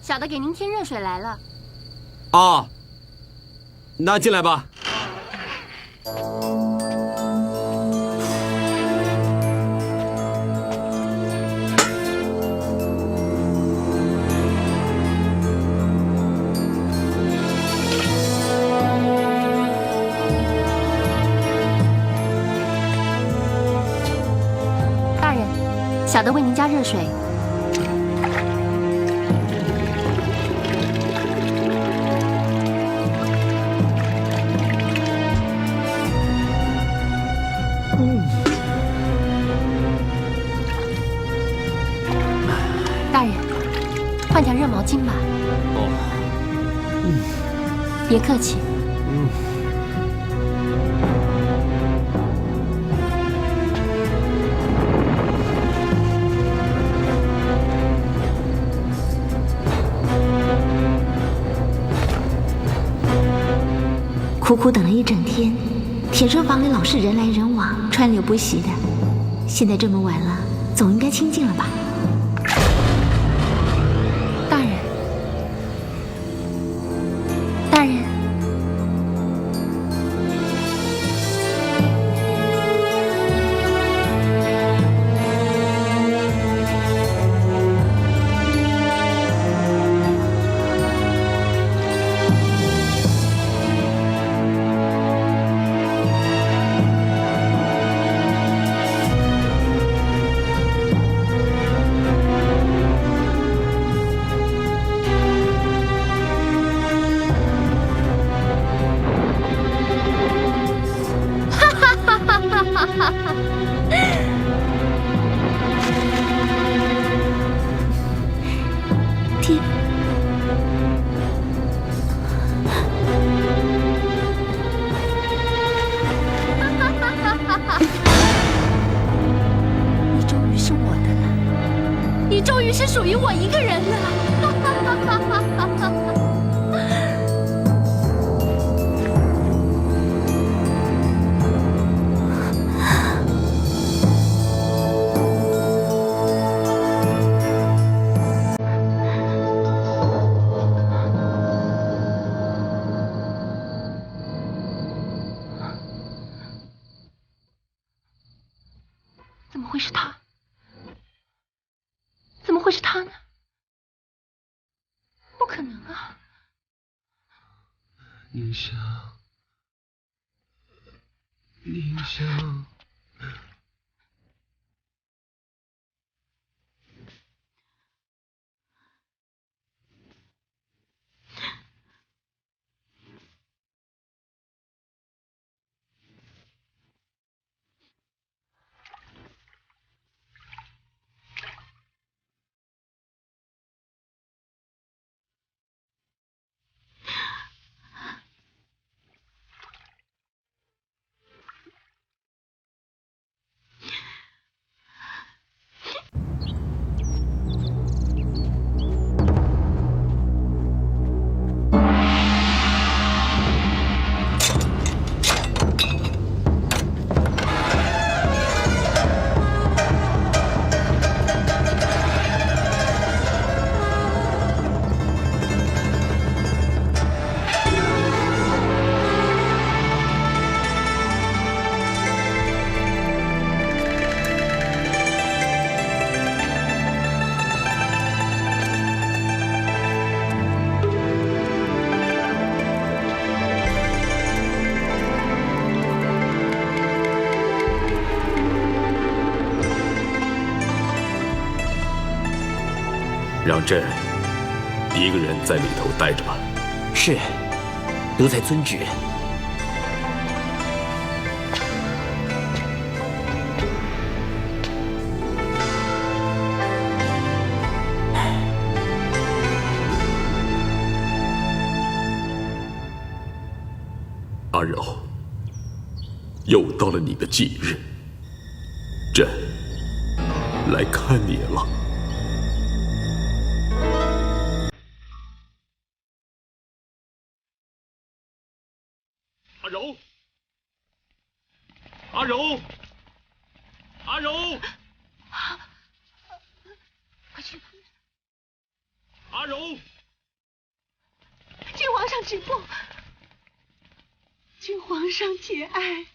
小的给您添热水来了。啊，那进来吧。大人，小的为您加热水。 大人，换条热毛巾吧。哦，别客气。苦苦等了一整天，铁车房里老是人来人往，川流不息的。现在这么晚了，总应该清静了吧？ 大人，大人，天，你终于是我的了，你终于是属于我一个人了。怎么会是他？怎么会是他呢？不可能啊！宁香，宁香。 让朕一个人在里头待着吧。是，奴才遵旨。阿柔，又到了你的忌日，朕来看你了。 阿柔，阿柔，阿柔，快去！阿柔，止不，请皇上节哀。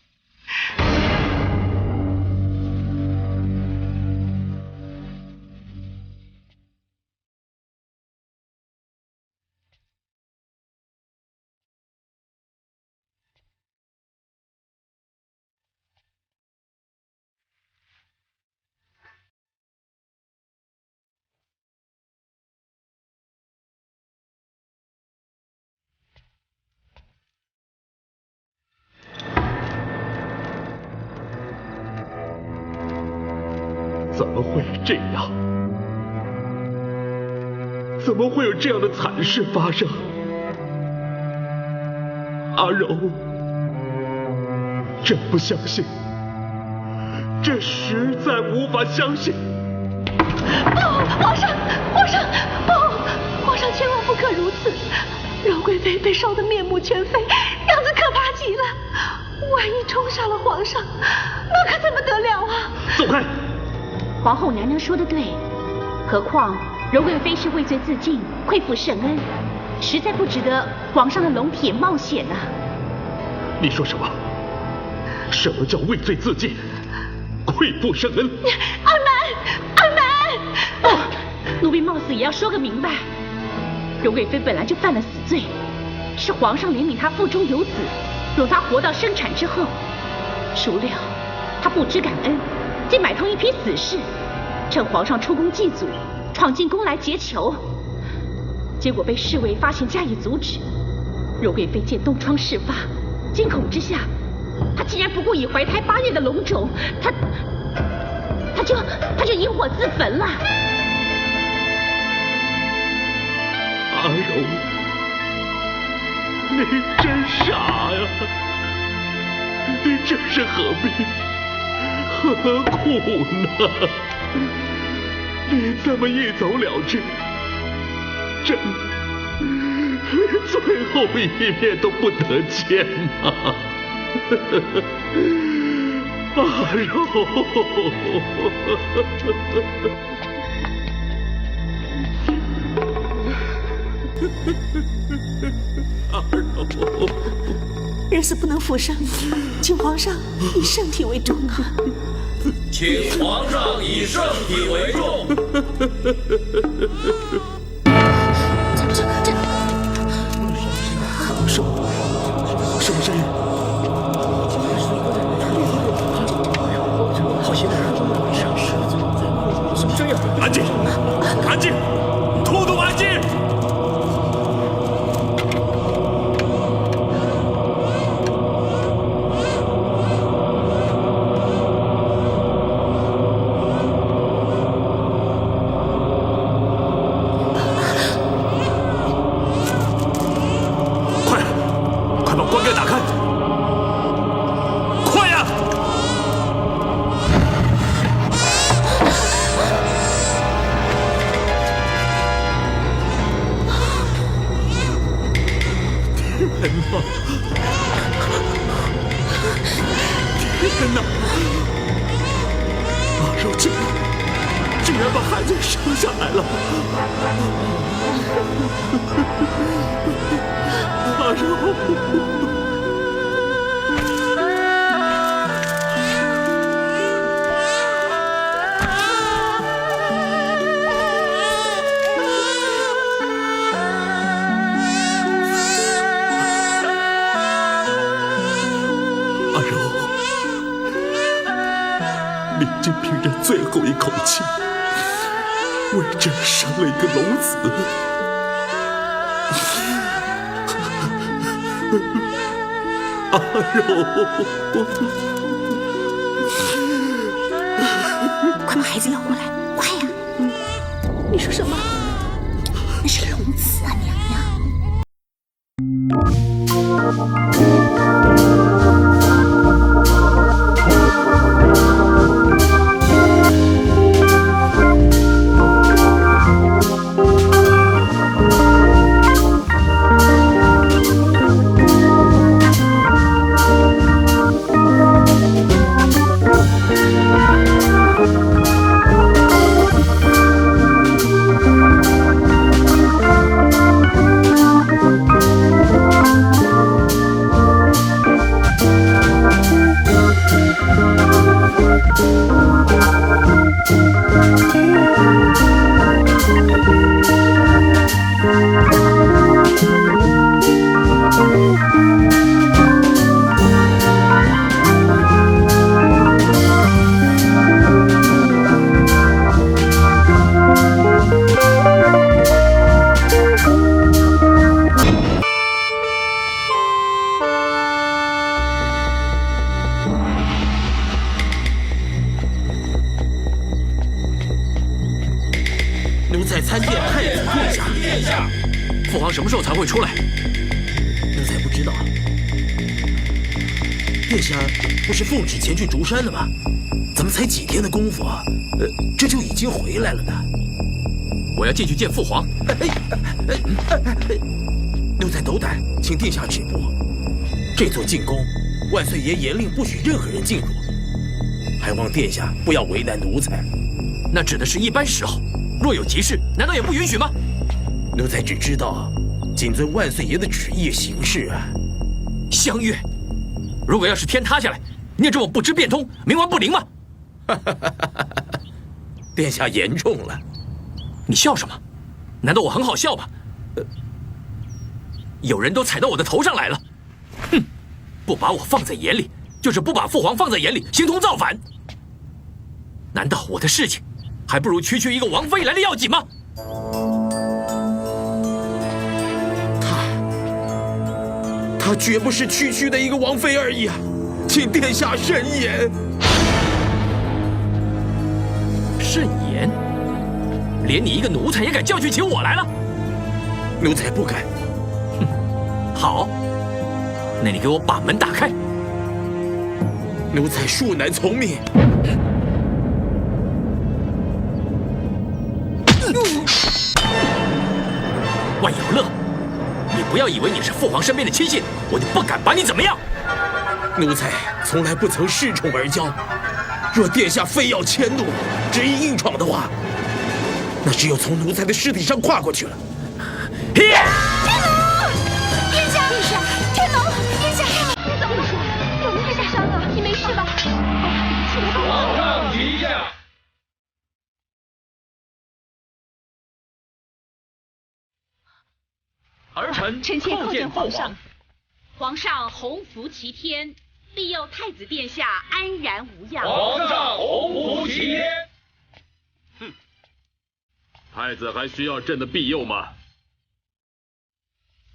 怎么会这样？怎么会有这样的惨事发生？阿柔，真不相信，这实在无法相信。不，皇上，皇上，不，皇上千万不可如此。柔贵妃被烧得面目全非，样子可怕极了。万一冲杀了皇上，那可怎么得了啊？走开！皇后娘娘说的对，何况柔贵妃是畏罪自尽，愧负圣恩，实在不值得皇上的龙体冒险啊！你说什么？什么叫畏罪自尽，愧负圣恩？二奶，二奶！不，奴婢冒死也要说个明白。柔贵妃本来就犯了死罪，是皇上怜悯她腹中有子，容她活到生产之后，孰料她不知感恩，竟买通一批死士，趁皇上出宫祭祖，闯进宫来劫囚，结果被侍卫发现加以阻止。柔贵妃见东窗事发，惊恐之下，她竟然不顾已怀胎8月的龙种，她就引火自焚了。阿柔，你真傻呀！你这是何必？何苦呢？你这么一走了之，朕最后一面都不得见吗？阿柔，阿柔，人死不能复生，请皇上以圣体为重啊！请皇上以圣体为重。什么声音？好些人，什么声音？安静，安静，统统安静！快把棺盖打开！快呀！天哪！阿柔竟然把孩子生下来了！阿柔。阿柔，你竟凭着最后一口气，为朕生了一个龙子。阿柔，快把孩子要过来，快呀！你说什么？那是龙子啊，娘娘。下！父皇什么时候才会出来？奴才不知道。殿下不是奉旨前去竹山了吗？怎么才几天的功夫啊？这就已经回来了呢？我要进去见父皇。奴才斗胆，请殿下止步。这座禁宫，万岁爷严令不许任何人进入，还望殿下不要为难奴才。那指的是一般时候，若有急事，难道也不允许吗？奴才只知道谨遵万岁爷的旨意行事啊。相约，如果要是天塌下来，你也这么不知变通，冥顽不灵吗？殿下言重了。你笑什么？难道我很好笑吗？有人都踩到我的头上来了。哼，不把我放在眼里，就是不把父皇放在眼里，形同造反。难道我的事情还不如区区一个王妃来的要紧吗？她绝不是区区的一个王妃而已啊！请殿下慎言。慎言？连你一个奴才也敢教训起我来了？奴才不敢。哼，好，那你给我把门打开。奴才恕难从命。万有乐，你不要以为你是父皇身边的亲信，我就不敢把你怎么样。奴才从来不曾恃宠而骄，若殿下非要迁怒，执意硬闯的话，那只有从奴才的尸体上跨过去了。天龙，殿下，殿下，天龙，殿下，你怎么了？有没有受伤啊？你没事吧？皇上陛下。儿臣臣妾叩见父皇上。皇上洪福齐天，庇佑太子殿下安然无恙。皇上洪福齐天。哼，太子还需要朕的庇佑吗？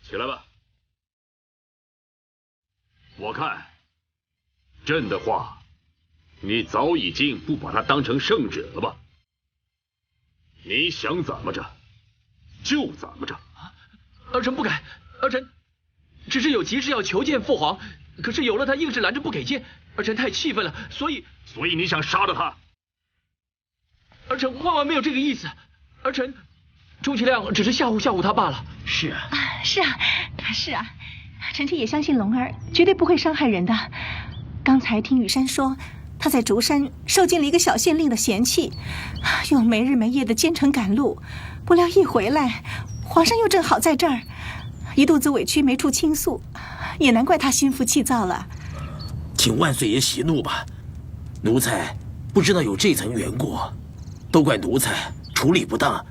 起来吧。我看，朕的话，你早已经不把他当成圣旨了吧？你想怎么着，就怎么着。儿臣不敢，儿臣只是有急事要求见父皇，可是有了他硬是拦着不给见，儿臣太气愤了，所以你想杀了他？儿臣万万没有这个意思，儿臣充其量只是吓唬他罢了。是啊，是啊，是啊，臣妾也相信龙儿绝对不会伤害人的。刚才听雨山说，他在竹山受尽了一个小县令的嫌弃，又没日没夜的兼程赶路，不料一回来，皇上又正好在这儿，一肚子委屈没处倾诉，也难怪他心浮气躁了。请万岁爷息怒吧，奴才不知道有这层缘故，都怪奴才处理不当。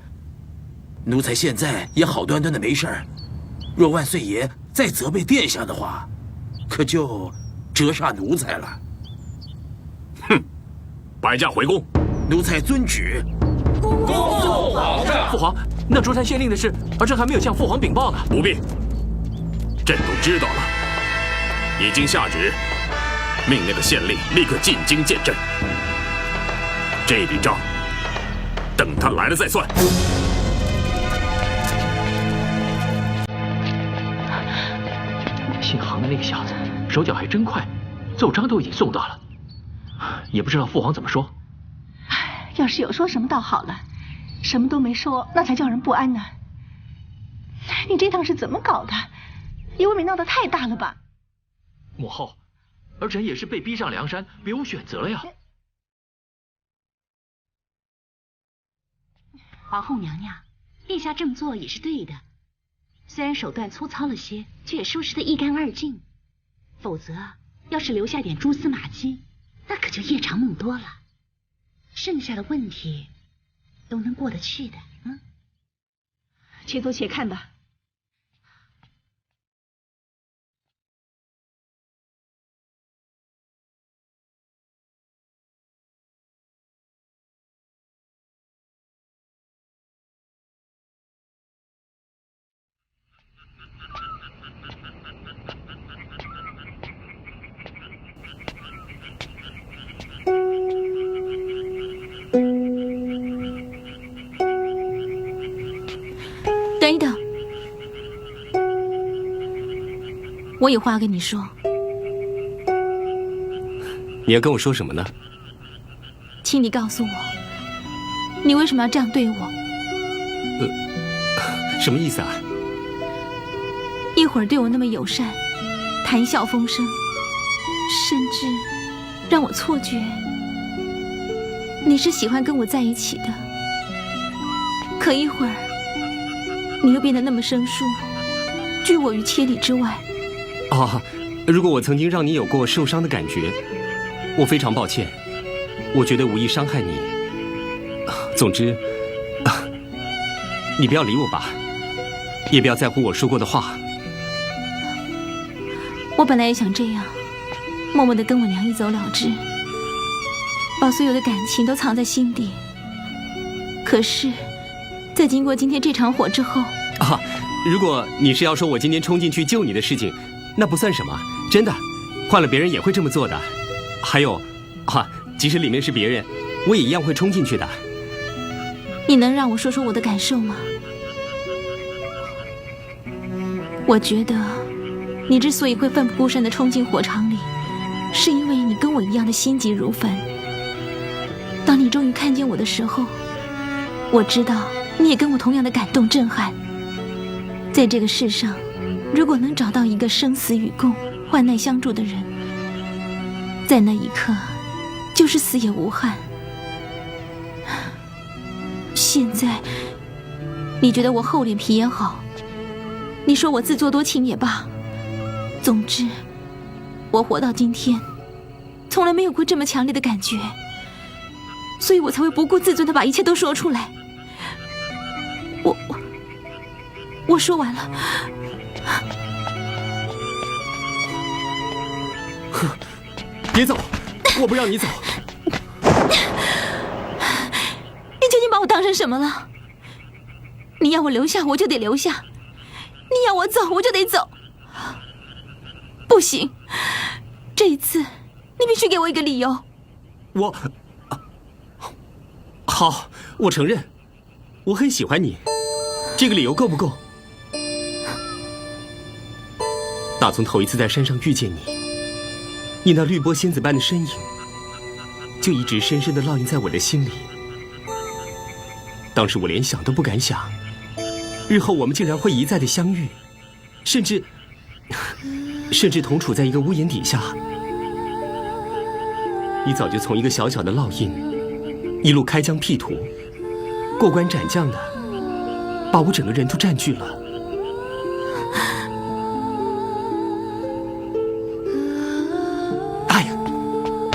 奴才现在也好端端的没事儿，若万岁爷再责备殿下的话，可就折煞奴才了。哼，摆驾回宫。奴才遵旨。恭送皇上。父皇，那竹山县令的事，儿臣还没有向父皇禀报呢。不必，朕都知道了，已经下旨，命那个县令立刻进京见朕。这笔账，等他来了再算。姓杭的那个小子手脚还真快，奏章都已经送到了，也不知道父皇怎么说。要是有说什么倒好了，什么都没说，那才叫人不安呢。你这趟是怎么搞的？也未免闹得太大了吧？母后，儿臣也是被逼上梁山，别无选择了呀。皇后娘娘，陛下这么做也是对的，虽然手段粗糙了些，却也收拾得一干二净。否则，要是留下点蛛丝马迹，那可就夜长梦多了。剩下的问题都能过得去的。且走且看吧。等一等，我有话跟你说。你要跟我说什么呢？请你告诉我，你为什么要这样对我？什么意思啊？一会儿对我那么友善，谈笑风生，甚至让我错觉你是喜欢跟我在一起的。可一会儿，你又变得那么生疏，拒我于千里之外。啊，如果我曾经让你有过受伤的感觉，我非常抱歉，我绝对无意伤害你。总之，你不要理我吧，也不要在乎我说过的话。我本来也想这样，默默地跟我娘一走了之，把所有的感情都藏在心底。可是，在经过今天这场火之后，如果你是要说我今天冲进去救你的事情，那不算什么，真的，换了别人也会这么做的。还有，即使里面是别人，我也一样会冲进去的。你能让我说说我的感受吗？我觉得，你之所以会奋不顾身地冲进火场里，是因为你跟我一样的心急如焚。当你终于看见我的时候，我知道你也跟我同样的感动震撼。在这个世上，如果能找到一个生死与共、患难相助的人，在那一刻，就是死也无憾。现在，你觉得我厚脸皮也好，你说我自作多情也罢，总之，我活到今天，从来没有过这么强烈的感觉，所以我才会不顾自尊地把一切都说出来。我说完了。别走，我不让你走。你究竟把我当成什么了？你要我留下，我就得留下；你要我走，我就得走。不行，这一次你必须给我一个理由。好，我承认，我很喜欢你。这个理由够不够？打从头一次在山上遇见你，你那绿波仙子般的身影，就一直深深地烙印在我的心里。当时我连想都不敢想，日后我们竟然会一再的相遇，甚至同处在一个屋檐底下。你早就从一个小小的烙印，一路开疆辟土，过关斩将的，把我整个人都占据了。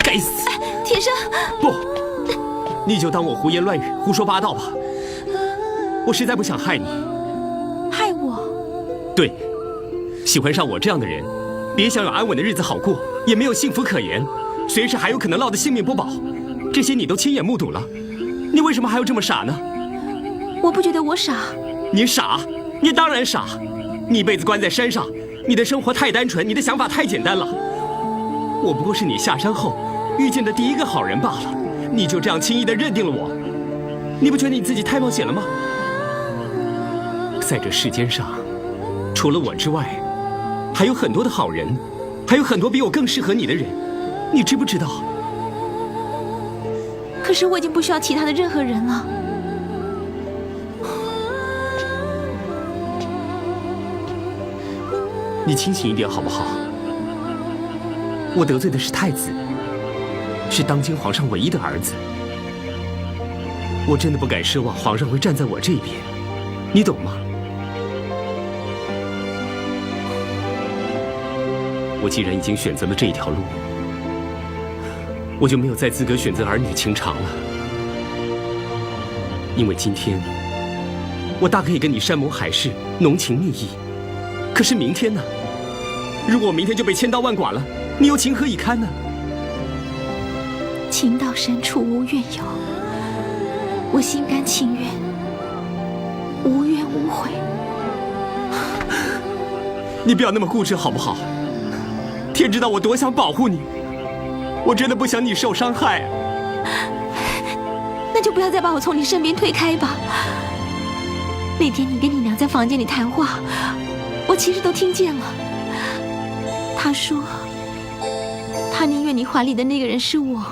该死！铁生，不，你就当我胡言乱语、胡说八道吧。我实在不想害你。害我？对，喜欢上我这样的人，别想有安稳的日子好过，也没有幸福可言，随时还有可能落得性命不保。这些你都亲眼目睹了，你为什么还要这么傻呢？我不觉得我傻。你傻？你当然傻。你一辈子关在山上，你的生活太单纯，你的想法太简单了。我不过是你下山后遇见的第一个好人罢了，你就这样轻易地认定了我，你不觉得你自己太冒险了吗？在这世间上，除了我之外，还有很多的好人，还有很多比我更适合你的人，你知不知道？可是我已经不需要其他的任何人了。你清醒一点好不好？我得罪的是太子，是当今皇上唯一的儿子。我真的不敢奢望皇上会站在我这边，你懂吗？我既然已经选择了这一条路，我就没有再资格选择儿女情长了。因为今天，我大可以跟你山盟海誓、浓情蜜意，可是明天呢？如果我明天就被千刀万剐了，你又情何以堪呢？情到深处无怨尤，我心甘情愿，无怨无悔。你不要那么固执好不好？天知道我多想保护你，我真的不想你受伤害啊。那就不要再把我从你身边推开吧。那天你跟你娘在房间里谈话，我其实都听见了。她说，她宁愿你怀里的那个人是我。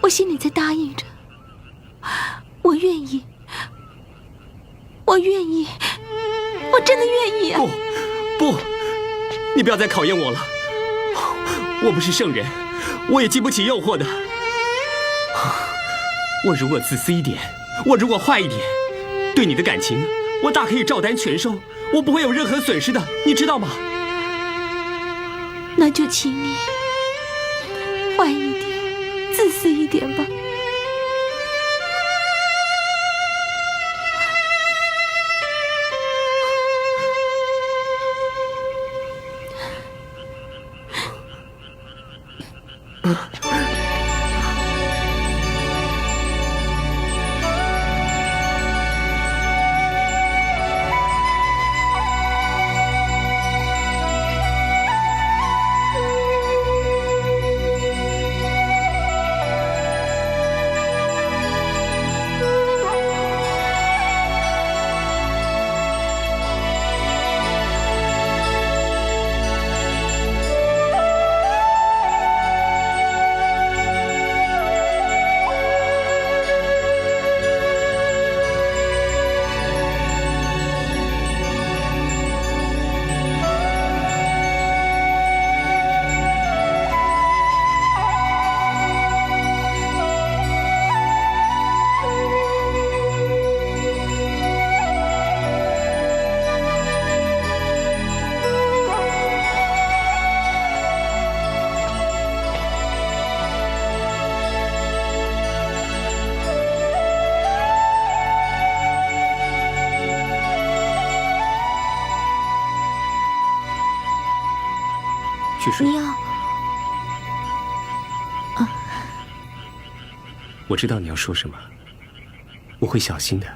我心里在答应着，我愿意，我愿意，我真的愿意啊！不，你不要再考验我了。我不是圣人，我也经不起诱惑的。我如果自私一点，我如果坏一点，对你的感情，我大可以照单全收，我不会有任何损失的，你知道吗？那就请你坏一点，自私一点吧。去睡。你要我知道你要说什么，我会小心的。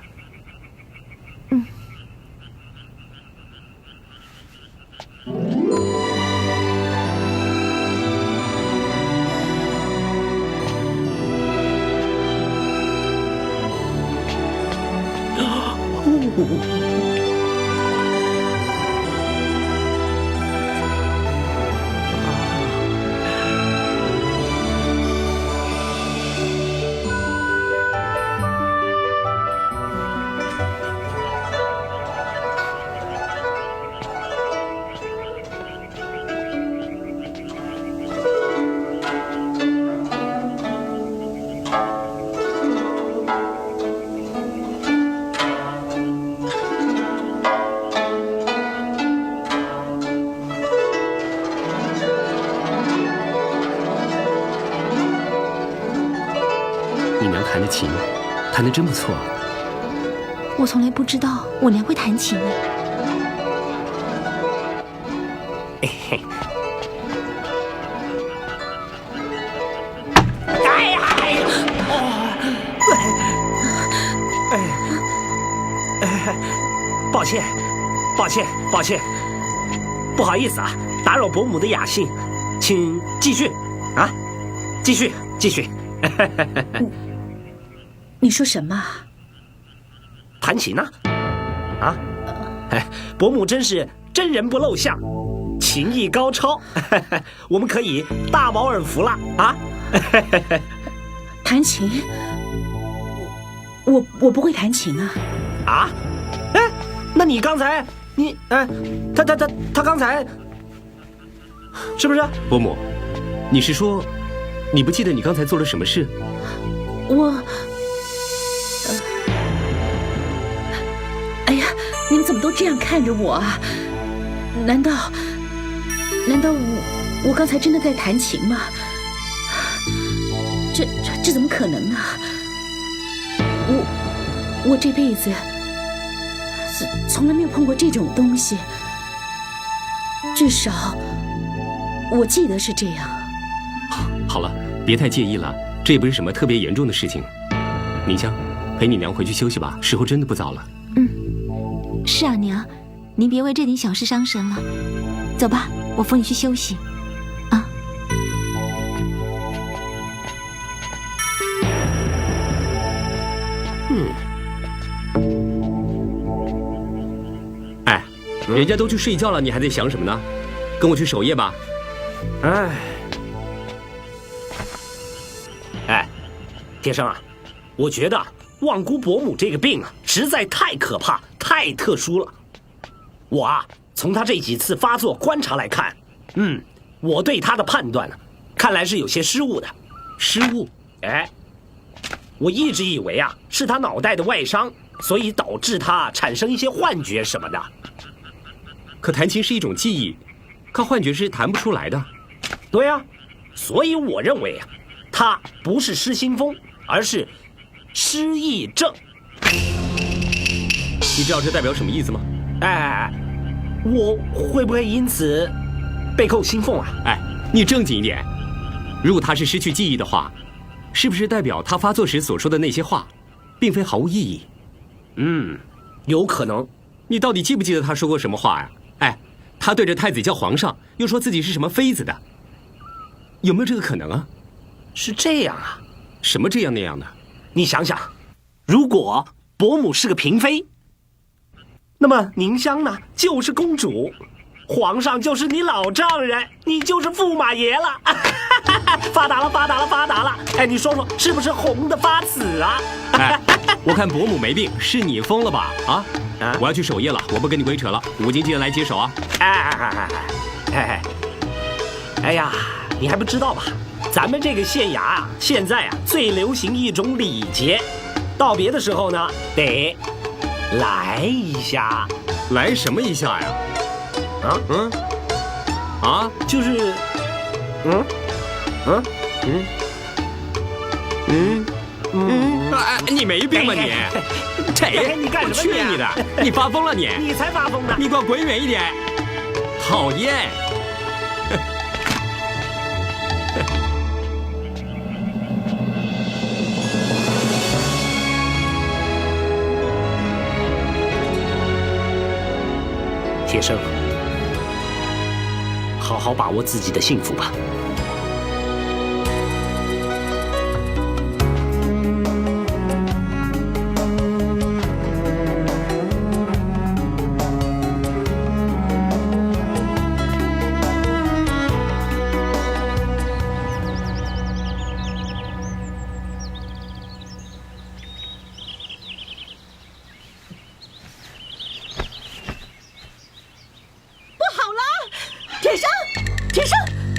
你娘弹的琴，弹得真不错。我从来不知道我娘会弹琴。抱歉，抱歉，抱歉，不好意思啊，打扰伯母的雅兴，请继续啊，继续，继续。你说什么？弹琴呢？啊？哎，伯母真是真人不露相，琴艺高超，我们可以大饱耳福了啊！弹琴？我不会弹琴啊！啊？哎，那你刚才他刚才是不是？伯母，你是说你不记得你刚才做了什么事？哎呀，你们怎么都这样看着我啊？难道我刚才真的在弹琴吗？这怎么可能呢？我这辈子从来没有碰过这种东西，至少我记得是这样。好了，别太介意了，这也不是什么特别严重的事情。宁香，陪你娘回去休息吧，时候真的不早了。是啊，娘，您别为这点小事伤神了。走吧，我扶你去休息。啊。人家都去睡觉了，你还在想什么呢？跟我去守夜吧。哎，铁生啊，我觉得望姑伯母这个病啊，实在太可怕、太特殊了。我啊，从她这几次发作观察来看，我对她的判断呢，看来是有些失误的。失误？哎，我一直以为啊，是她脑袋的外伤，所以导致她产生一些幻觉什么的。可弹琴是一种技艺，靠幻觉是弹不出来的。对啊，所以我认为啊，她不是失心疯，而是失忆症。你知道这代表什么意思吗？哎，我会不会因此被扣薪俸啊？哎，你正经一点。如果他是失去记忆的话，是不是代表他发作时所说的那些话，并非毫无意义？有可能。你到底记不记得他说过什么话呀？哎，他对着太子叫皇上，又说自己是什么妃子的，有没有这个可能啊？是这样啊？什么这样那样的？你想想，如果伯母是个嫔妃，那么宁香呢就是公主，皇上就是你老丈人，你就是驸马爷了。发达了，发达了，发达了！哎，你说说，是不是红的发紫啊？哎，我看伯母没病，是你疯了吧？啊！我要去守夜了，我不跟你鬼扯了。5更记得来接手啊！哎呀，你还不知道吧？咱们这个县衙啊，现在啊最流行一种礼节，道别的时候呢，得来一下。来什么一下呀？就是，你没病吧你？你干什么？我去你的！你发疯了你！你才发疯呢！你给我滚远一点！讨厌！铁生，好好把握自己的幸福吧。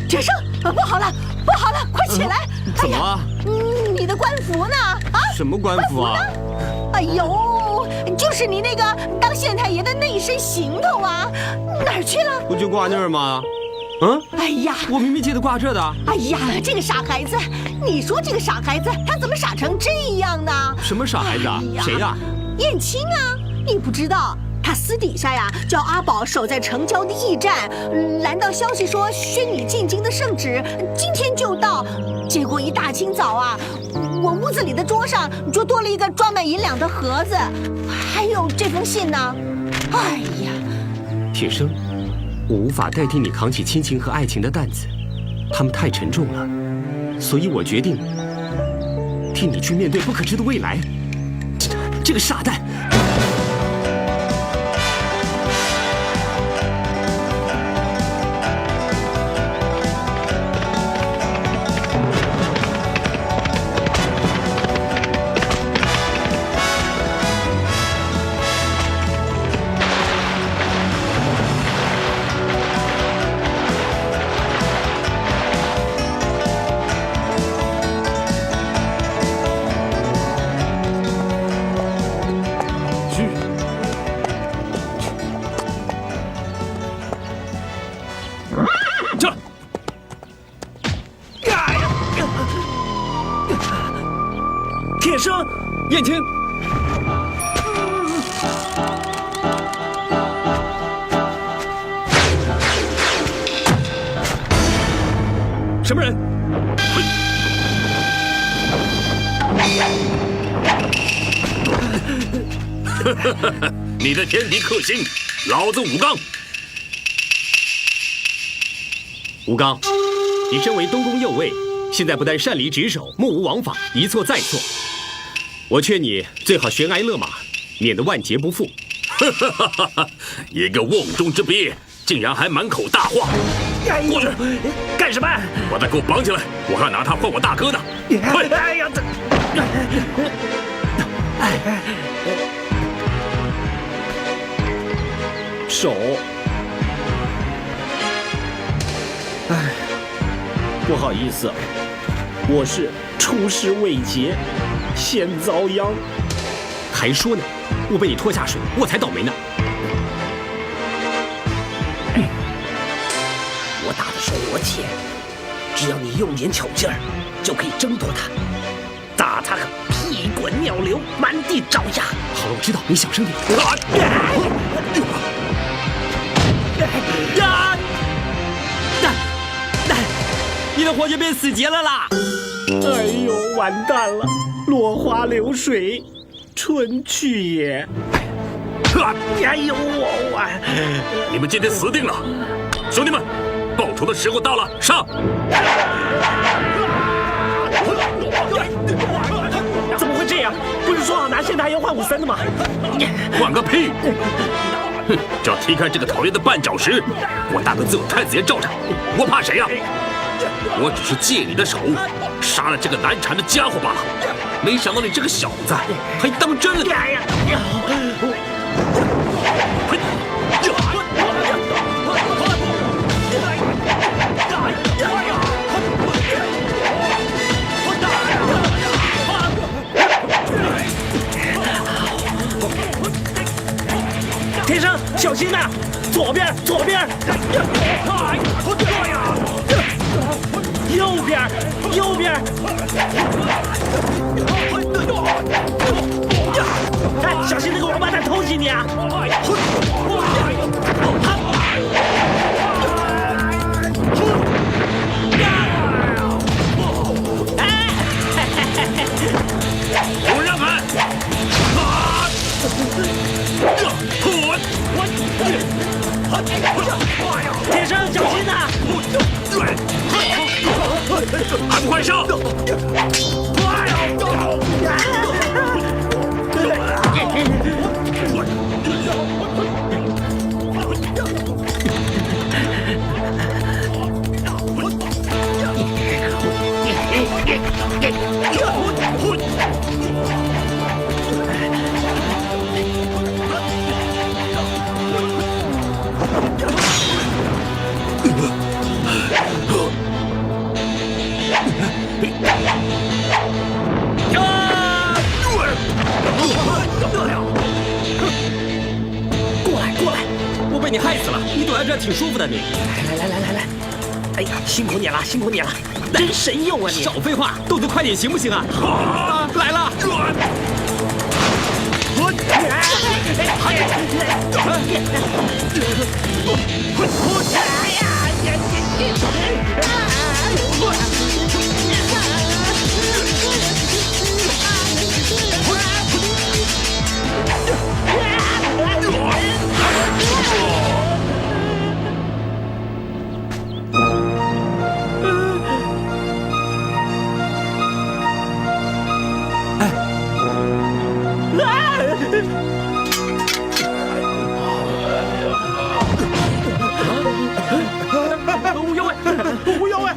铁生，不好了，不好了，快起来！怎么了？你的官服呢？啊？什么官服啊？哎呦，就是你那个当县太爷的那一身行头啊，哪儿去了？不就挂那儿吗？哎呀，我明明记得挂这的。哎呀，这个傻孩子，你说这个傻孩子，他怎么傻成这样呢？什么傻孩子啊？谁呀？燕青啊，你不知道？他私底下呀，叫阿宝守在城郊的驿站，拦到消息说宣你进京的圣旨今天就到。结果一大清早啊，我屋子里的桌上就多了一个装满银两的盒子，还有这封信呢。哎呀，铁生，我无法代替你扛起亲情和爱情的担子，他们太沉重了，所以我决定替你去面对不可知的未来。这个傻蛋！铁生，燕青，什么人？你的天敌克星，老子武刚。吴刚，你身为东宫右卫，现在不但擅离职守，目无王法，一错再错。我劝你最好悬崖勒马，免得万劫不复。一个瓮中之鳖，竟然还满口大话！过去，干什么？把他给我绑起来！我还要拿他换我大哥呢！快！哎呀，手，哎，不好意思，我是出师未捷，先遭殃。还说呢，我被你拖下水，我才倒霉呢。我打的是活钱，只要你用点巧劲儿，就可以挣脱他，打他个屁滚尿流，满地找牙。好了，我知道，你小声点。你的火就变死结了啦！哎呦，完蛋了，落花流水，春去也。哎呦，你们今天死定了！兄弟们，报仇的时候到了，上！怎么会这样？不是说好拿县太爷换武僧的吗？换个屁！哼，只要踢开这个讨厌的绊脚石，我大哥自有太子爷罩着，我怕谁呀？我只是借你的手杀了这个难缠的家伙罢了，没想到你这个小子还当真了。天生，小心呐！左边，左边。右边，右边！哎，小心那个王八蛋偷袭你啊！不让开！天生，小心呐！还不快上！过来，过来！我被你害死了，你躲在这挺舒服的你。来！哎呀，辛苦你了，辛苦你了，真神勇啊你！少废话，豆子快点行不行啊？来了！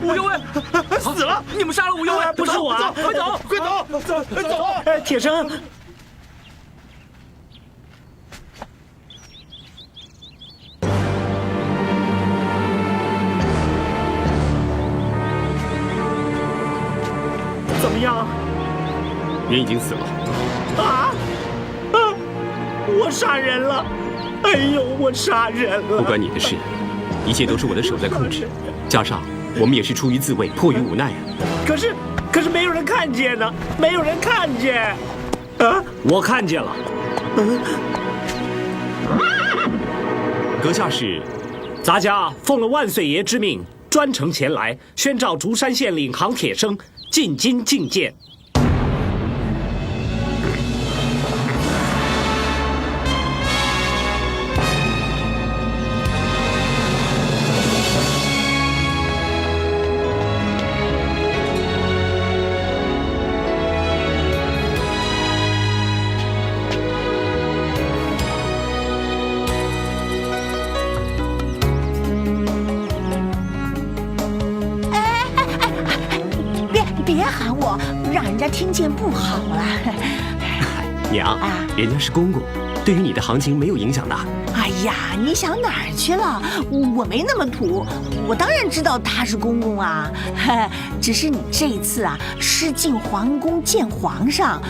吴右卫死了！你们杀了吴右卫？不是我啊！快走！快走！走！铁生，怎么样？人已经死了。我杀人了！哎呦，我杀人了！不关你的事，一切都是我的手在控制，加上我们也是出于自卫，迫于无奈啊。可是没有人看见呢，没有人看见。我看见了。阁下是？咱家奉了万岁爷之命，专程前来宣召竹山县领航铁生进京觐见。说，让人家听见不好了。娘，人家是公公，对于你的行情没有影响的。哎呀，你想哪儿去了？我没那么土，我当然知道他是公公啊。只是你这一次啊，是进皇宫见皇上。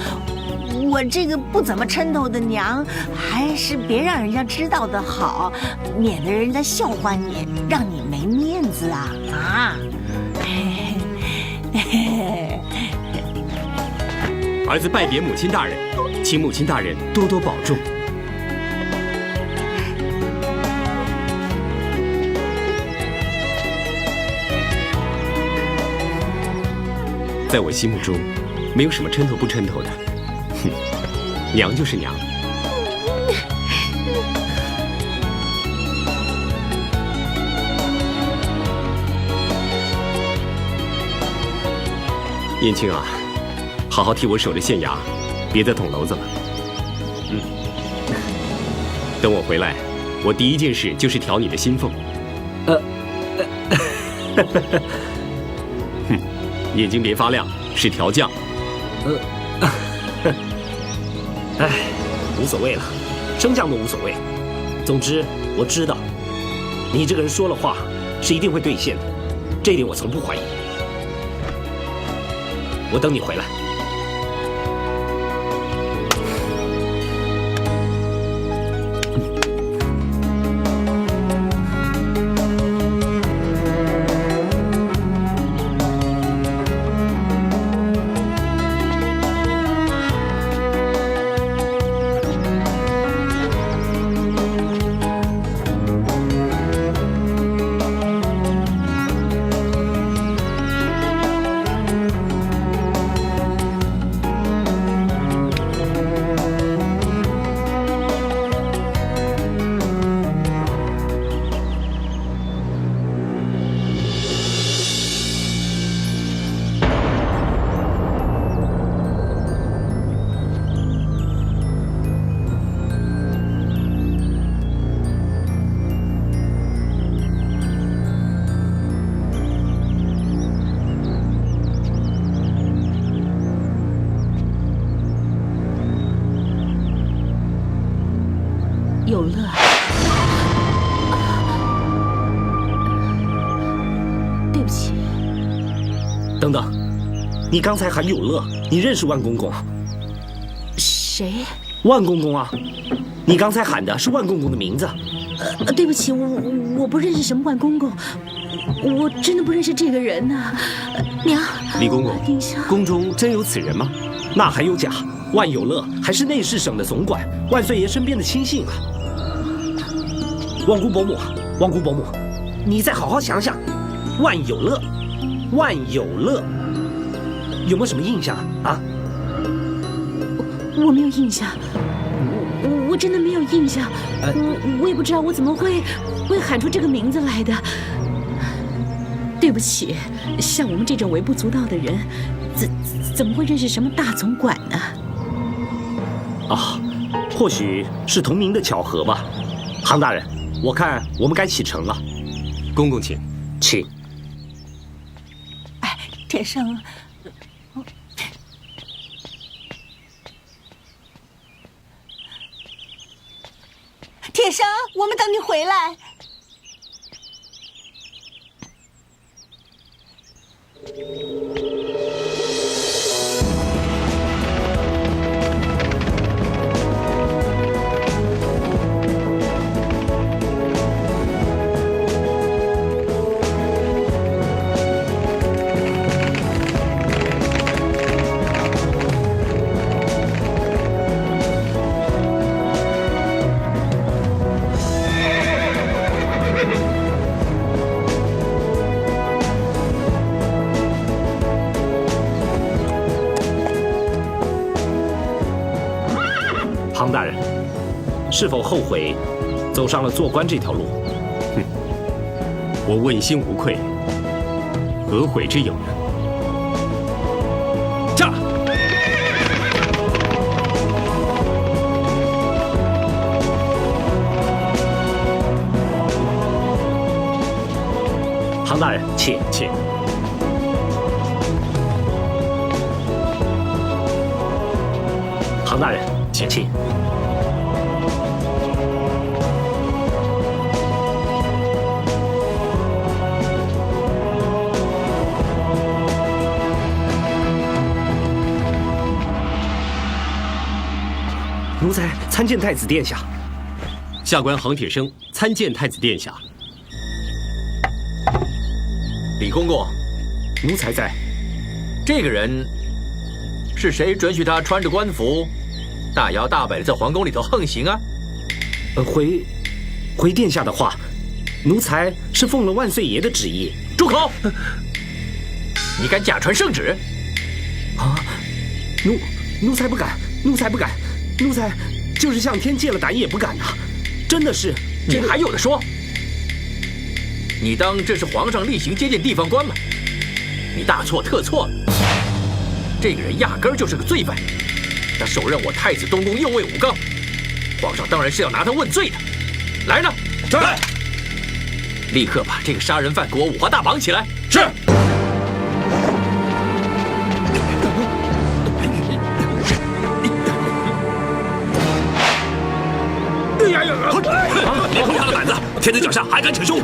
我这个不怎么抻头的娘，还是别让人家知道的好，免得人家笑话你，让你没面子啊！啊！儿子拜别母亲大人，请母亲大人多多保重。在我心目中，没有什么抻头不抻头的。哼，娘就是娘。燕青啊，好好替我守着县衙，别再捅娄子了。等我回来，我第一件事就是调你的薪俸。哼，眼睛别发亮，是调将。哎，无所谓了，升降都无所谓。总之，我知道你这个人说了话是一定会兑现的，这一点我从不怀疑。我等你回来。有乐，对不起。等等，你刚才喊有乐，你认识万公公？谁？万公公啊！你刚才喊的是万公公的名字。对不起，我不认识什么万公公，我真的不认识这个人呢。娘，李公公，丁香，宫中真有此人吗？那还有假？万有乐还是内侍省的总管，万岁爷身边的亲信啊！万姑伯母，万姑伯母，你再好好想想，万有乐，万有乐，有没有什么印象啊？我没有印象，我真的没有印象，我也不知道我怎么会喊出这个名字来的。对不起，像我们这种微不足道的人，怎么会认识什么大总管呢？啊，或许是同名的巧合吧。杭大人，我看我们该启程了。公公请，请。哎，铁生，铁生，我们等你回来。杭大人，是否后悔走上了做官这条路？哼，我问心无愧，何悔之有呢？驾！杭大人，请。唐大人，请。奴才参见太子殿下。下官杭铁生参见太子殿下。李公公，奴才在。这个人是谁准许他穿着官服，大摇大摆的在皇宫里头横行啊？回殿下的话，奴才是奉了万岁爷的旨意。住口！你敢假传圣旨？啊！奴才不敢，奴才不敢，奴才就是向天借了胆也不敢呐！真的是，你还有的说？你当这是皇上例行接见地方官吗？你大错特错了！这个人压根儿就是个罪犯，他手刃我太子东宫右卫武刚，皇上当然是要拿他问罪的。来人！在！立刻把这个杀人犯给我五花大绑起来！是。你头大的胆子，天子脚下还敢逞凶！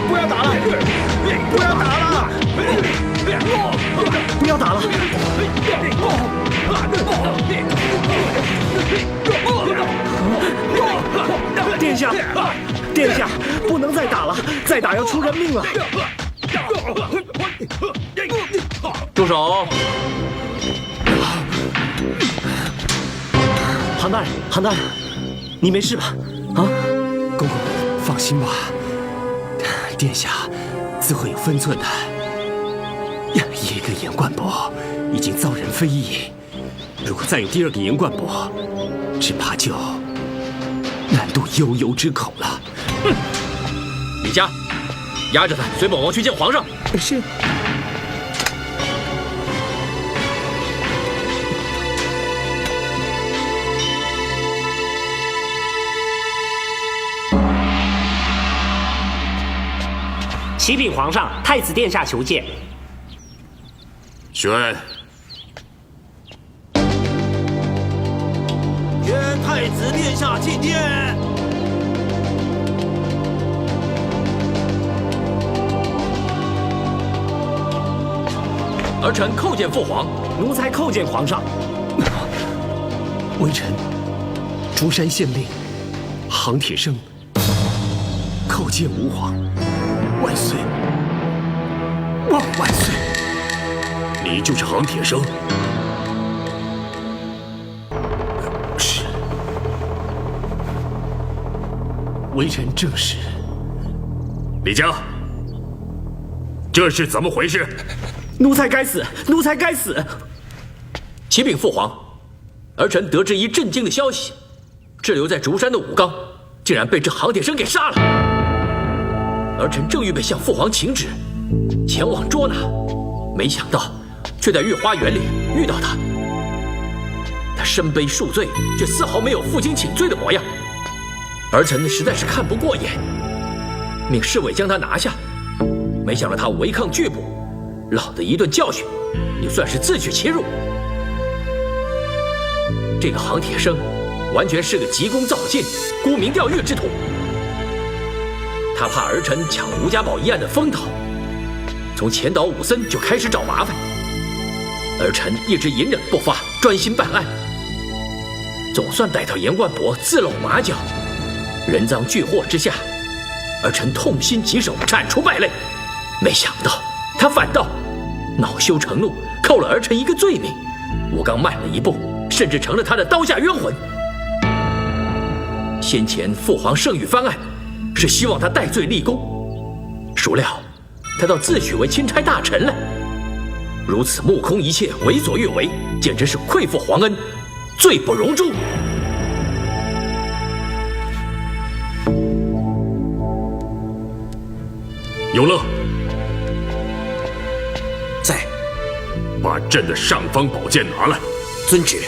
不要打了！不要打了！不要打了！殿下，殿下，不能再打了，再打要出人命了！住手！杭大人，杭大人，你没事吧？啊，公公放心吧，殿下自会有分寸的。一个严冠伯已经遭人非议，如果再有第二个严冠伯，只怕就难渡悠悠之口了。李家，押着他，随本王去见皇上。是。启禀皇上，太子殿下求见。宣。宣太子殿下觐见。儿臣叩见父皇。奴才叩见皇上。微臣，竹山县令杭铁生，叩见吾皇。万岁！万岁！你就是杭铁生？是。微臣正是。李家，这是怎么回事？奴才该死！奴才该死！启禀父皇，儿臣得知一震惊的消息：滞留在竹山的武刚，竟然被这杭铁生给杀了。儿臣正预备向父皇请旨，前往捉拿，没想到却在御花园里遇到他。他身背数罪，却丝毫没有负荆请罪的模样。儿臣实在是看不过眼，命侍卫将他拿下。没想到他违抗拒捕，老子一顿教训，也算是自取其辱。这个杭铁生完全是个急功造进、沽名钓誉之徒。他怕儿臣抢了吴家堡一案的风头，从前岛武森就开始找麻烦。儿臣一直隐忍不发，专心办案，总算逮到严冠伯自露马脚。人赃俱获之下，儿臣痛心疾首，铲除败类。没想到他反倒恼羞成怒，扣了儿臣一个罪名。吴刚慢了一步，甚至成了他的刀下冤魂。先前父皇圣谕翻案，是希望他戴罪立功，孰料他倒自诩为钦差大臣了，如此目空一切，为所欲为，简直是愧负皇恩，罪不容诛。永乐，在，把朕的尚方宝剑拿来。遵旨。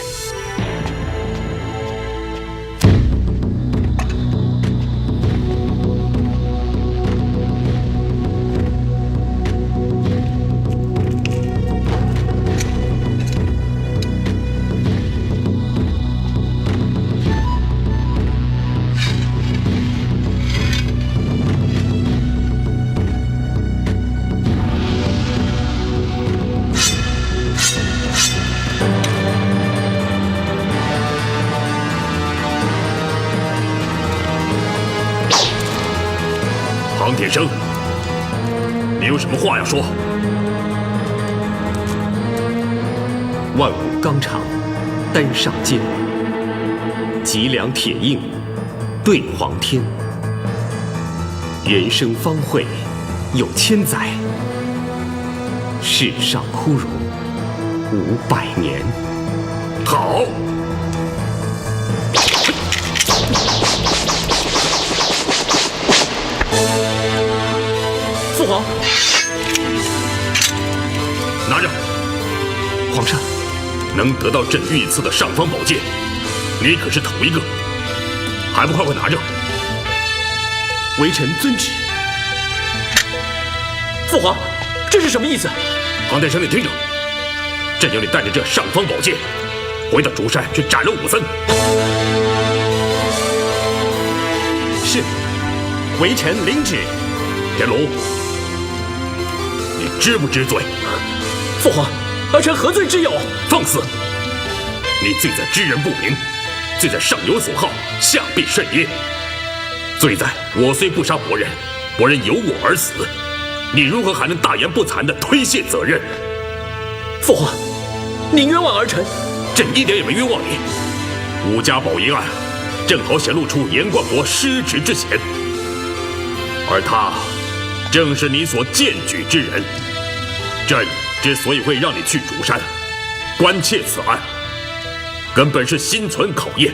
铁生，你有什么话要说？万古纲常，单上肩，脊梁铁硬，对黄天。人生方会有千载，世上枯荣500年。好。父皇，拿着。皇上，能得到朕御赐的尚方宝剑，你可是头一个，还不快快拿着！微臣遵旨。父皇，这是什么意思？黄天生，你听着，朕要你带着这尚方宝剑，回到竹山去斩了武僧。是，微臣领旨。田龙，你知不知罪？父皇，儿臣何罪之有？放肆！你罪在知人不明，罪在上有所好，下必甚焉。罪在我虽不杀伯仁，伯仁有我而死，你如何还能大言不惭地推卸责任？父皇，您冤枉儿臣，朕一点也没冤枉你。武家宝银案正好显露出严冠伯失职之嫌，而他正是你所荐举之人。朕之所以会让你去竹山关切此案，根本是心存考验。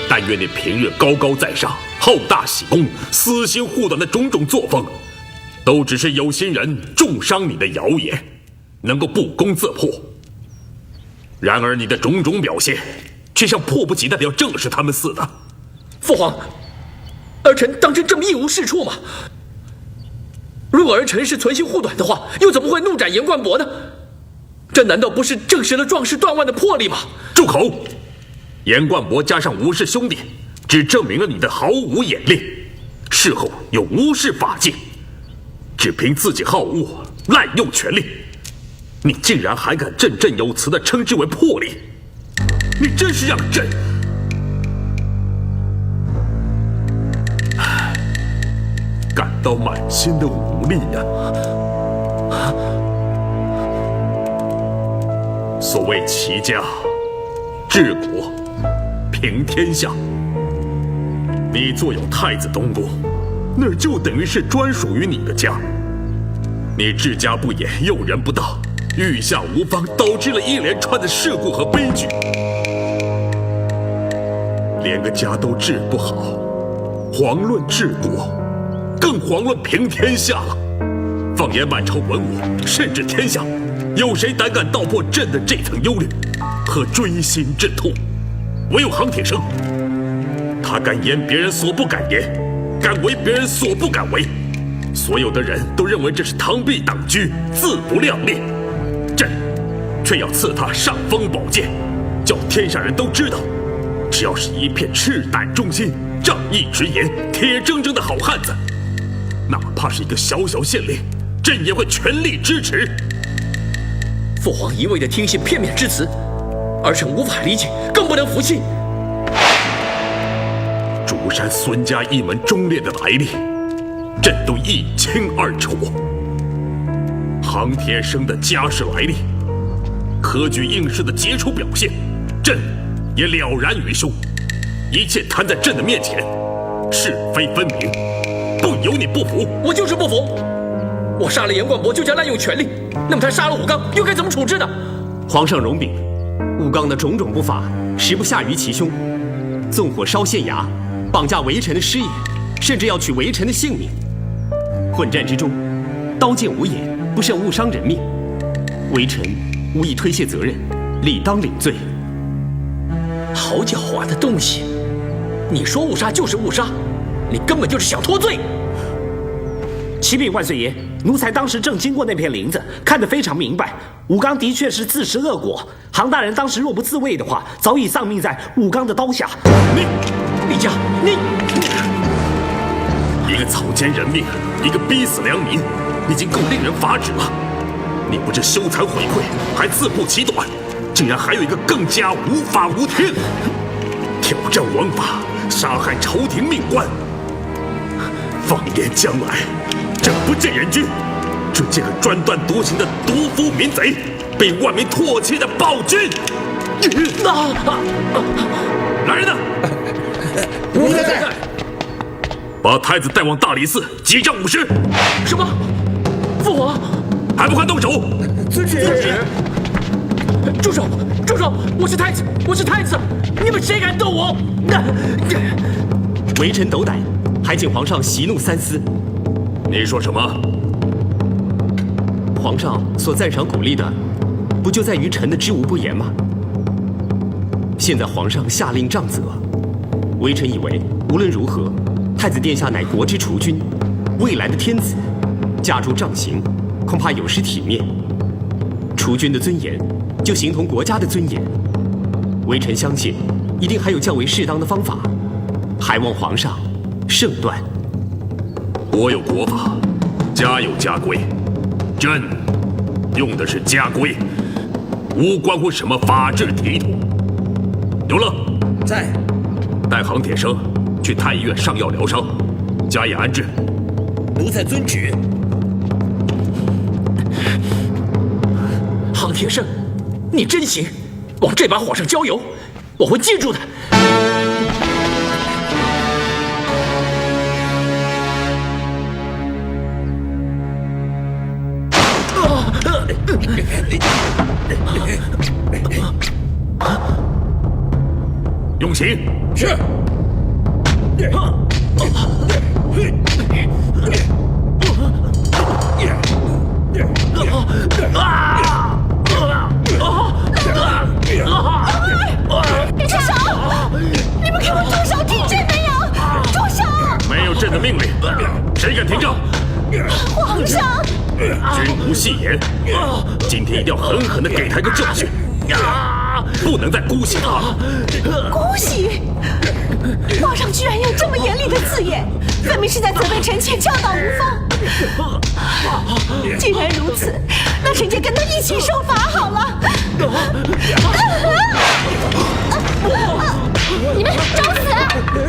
但愿你平日高高在上、好大喜功、私心护短的种种作风，都只是有心人重伤你的谣言，能够不攻自破。然而你的种种表现，却像迫不及待的要正视他们似的。父皇，儿臣当真这么一无是处吗？如果儿臣是存心护短的话，又怎么会怒斩严冠伯呢？这难道不是证实了壮士断腕的魄力吗？住口！严冠伯加上吴氏兄弟，只证明了你的毫无眼力，事后又无视法纪，只凭自己好恶，滥用权力，你竟然还敢振振有词地称之为魄力，你真是让朕感到满心的无力呀！所谓齐家治国平天下，你坐有太子东宫，那就等于是专属于你的家。你治家不严，用人不当，御下无方，导致了一连串的事故和悲剧，连个家都治不好，遑论治国，更遑论平天下了。放眼满朝文武，甚至天下，有谁胆敢道破朕的这层忧虑和锥心之痛？唯有杭铁生，他敢言别人所不敢言，敢为别人所不敢为。所有的人都认为这是螳臂挡车，自不量力。朕却要赐他尚方宝剑，叫天下人都知道，只要是一片赤胆忠心、仗义直言、铁铮铮的好汉子，哪怕是一个小小县令，朕也会全力支持。父皇一味的听信片面之词，儿臣无法理解，更不能服气。竹山孙家一门忠烈的来历，朕都一清二楚。杭铁生的家世来历，科举应试的杰出表现，朕也了然于胸。一切摊在朕的面前，是非分明，不由你不服。我就是不服。我杀了严冠伯就叫滥用权力，那么他杀了武刚又该怎么处置呢？皇上容禀，武刚的种种不法，实不下于其凶，纵火烧县衙，绑架微臣的师爷，甚至要取微臣的性命。混战之中，刀剑无眼，不慎误伤人命，微臣无意推卸责任，理当领罪。好狡猾的东西！你说误杀就是误杀，你根本就是想脱罪。启禀万岁爷，奴才当时正经过那片林子，看得非常明白，武刚的确是自食恶果。杭大人当时若不自卫的话，早已丧命在武刚的刀下。李家，你一个草菅人命，一个逼死良民，已经够令人发指了。你不知羞惭悔愧，还自不其短，竟然还有一个更加无法无天，挑战王法，杀害朝廷命官。放眼将来，朕不见人君，准这个专断独行的毒夫民贼，被万民唾弃的暴君。来人呐！奴才在。把太子带往大理寺击杖50。什么？父皇还不快动手！遵旨。住手！住手！我是太子，我是太子！你们谁敢动我？微臣斗胆，还请皇上息怒三思。你说什么？皇上所赞赏鼓励的，不就在于臣的知无不言吗？现在皇上下令杖责，微臣以为无论如何，太子殿下乃国之储君，未来的天子，加诸杖刑，恐怕有失体面。储君的尊严，就形同国家的尊严。微臣相信，一定还有较为适当的方法，还望皇上圣断。国有国法，家有家规，朕用的是家规，无关乎什么法治体统。有了，在。带杭铁生去太医院上药疗伤，加以安置。奴才遵旨。杭铁生，你真行，往这把火上浇油，我会记住的。用刑。是。住手！你们给我住手！听朕没有？住手！没有朕的命令，谁敢停杖？皇上，君无戏言，今天一定要狠狠地给他一个教训，不能再姑息他。姑息！皇上居然用这么严厉的字眼，分明是在责备臣妾教导无方。既然如此，那臣妾跟他一起受罚好了。你们找死！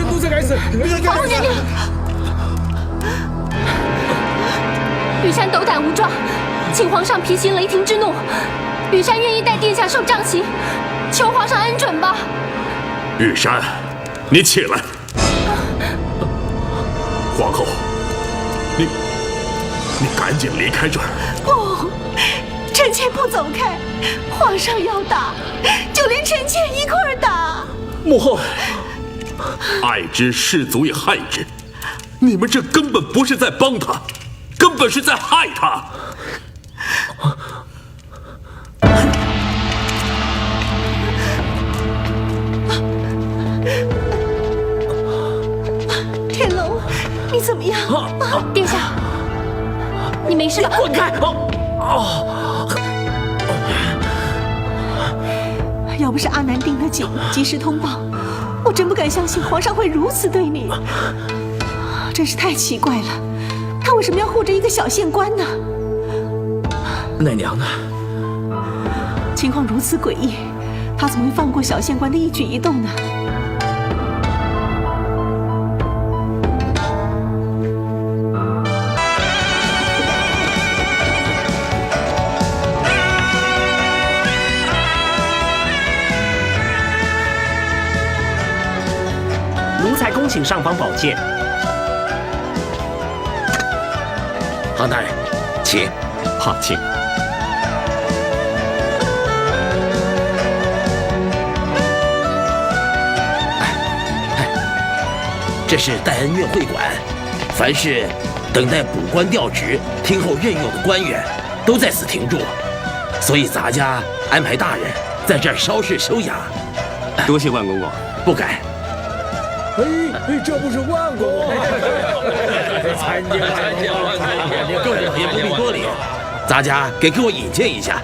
奴才该死！皇后娘娘，羽山斗胆无状，请皇上批行雷霆之怒。羽山愿意代殿下受杖刑，求皇上恩准吧。玉山，你起来。皇后，你赶紧离开这儿。不，臣妾不走开。皇上要打，就连臣妾一块儿打。母后，爱之士足以害之，你们这根本不是在帮他，根本是在害他。天龙，你怎么样？殿下，你没事吧？滚开！要不是阿南盯得紧，及时通报，我真不敢相信皇上会如此对你。真是太奇怪了，他为什么要护着一个小县官呢？奶娘呢？情况如此诡异，他怎么会放过小县官的一举一动呢？奴才恭请上方宝剑。杭大人，请。帕请。这是戴恩院会馆，凡是等待补官调职、听候任用的官员，都在此停住，所以咱家安排大人在这儿稍事休养。多谢万公公。不敢。这不是万公公？参见万公公，也不必多礼。咱家给我引荐一下，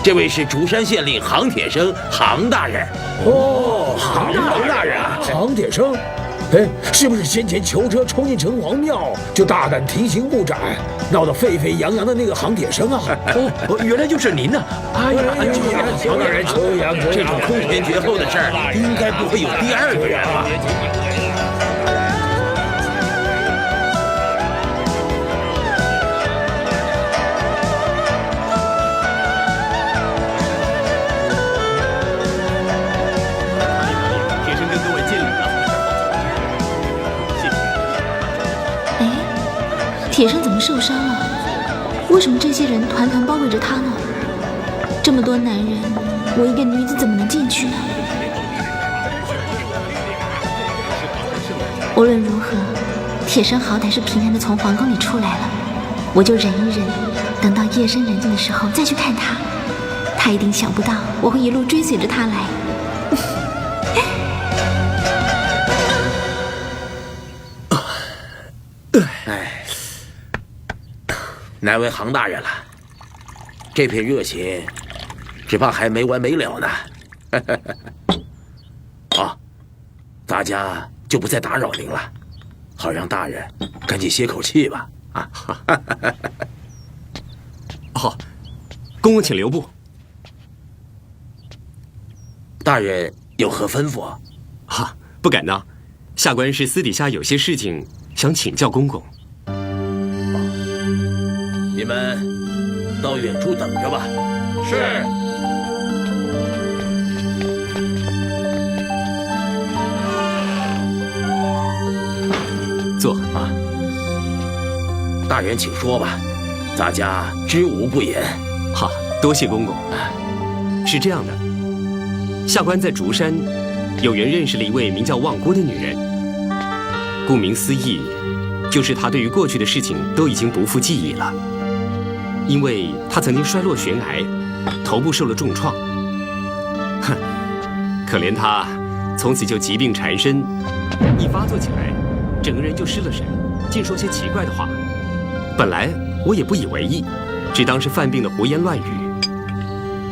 这位是竹山县令杭铁生，杭大人。哦，杭大人啊，杭铁生。是不是先前囚车冲进城隍庙，就大胆提刑不斩，闹得沸沸扬扬的那个杭铁生啊？原来就是您呢！哎呀，杭大人，这种空前绝后的事儿，应该不会有第二个人吧？铁生怎么受伤了？为什么这些人团团包围着他呢？这么多男人，我一个女子怎么能进去呢？无论如何，铁生好歹是平安的从皇宫里出来了，我就忍一忍，等到夜深人静的时候再去看他。他一定想不到我会一路追随着他来。哎，难为杭大人了，这片热情只怕还没完没了呢。好，大家就不再打扰您了，好让大人赶紧歇口气吧。啊，好，公公请留步。大人有何吩咐？哈，不敢当，下官是私底下有些事情想请教公公。你们到远处等着吧。是。坐啊。大人请说吧，咱家知无不言。好，多谢公公。是这样的，下官在竹山有缘认识了一位名叫望姑的女人。顾名思义，就是她对于过去的事情都已经不复记忆了。因为她曾经摔落悬崖，头部受了重创。哼，可怜她从此就疾病缠身，一发作起来，整个人就失了神，竟说些奇怪的话。本来我也不以为意，只当是犯病的胡言乱语。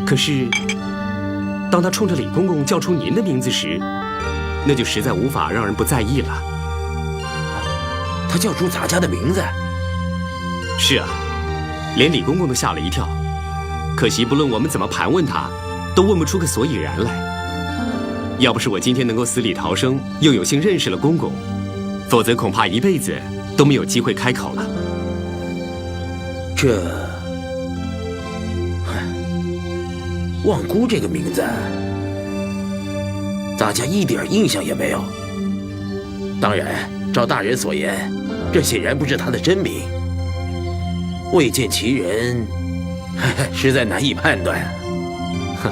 可是当他冲着李公公叫出您的名字时，那就实在无法让人不在意了。他叫出咱家的名字？是啊，连李公公都吓了一跳。可惜不论我们怎么盘问他，都问不出个所以然来。要不是我今天能够死里逃生，又有幸认识了公公，否则恐怕一辈子都没有机会开口了。这望姑这个名字，咱家一点印象也没有。当然，照大人所言，这显然不是他的真名。未见其人，实在难以判断。哼，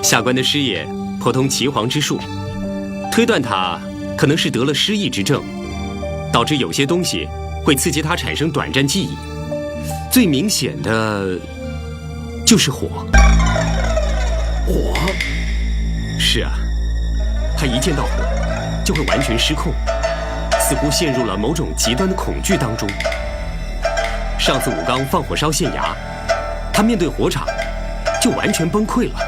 下官的师爷颇通岐黄之术，推断他可能是得了失忆之症，导致有些东西会刺激他产生短暂记忆。最明显的就是火。火？是啊，他一见到火就会完全失控，似乎陷入了某种极端的恐惧当中。上次武刚放火烧县衙，他面对火场就完全崩溃了，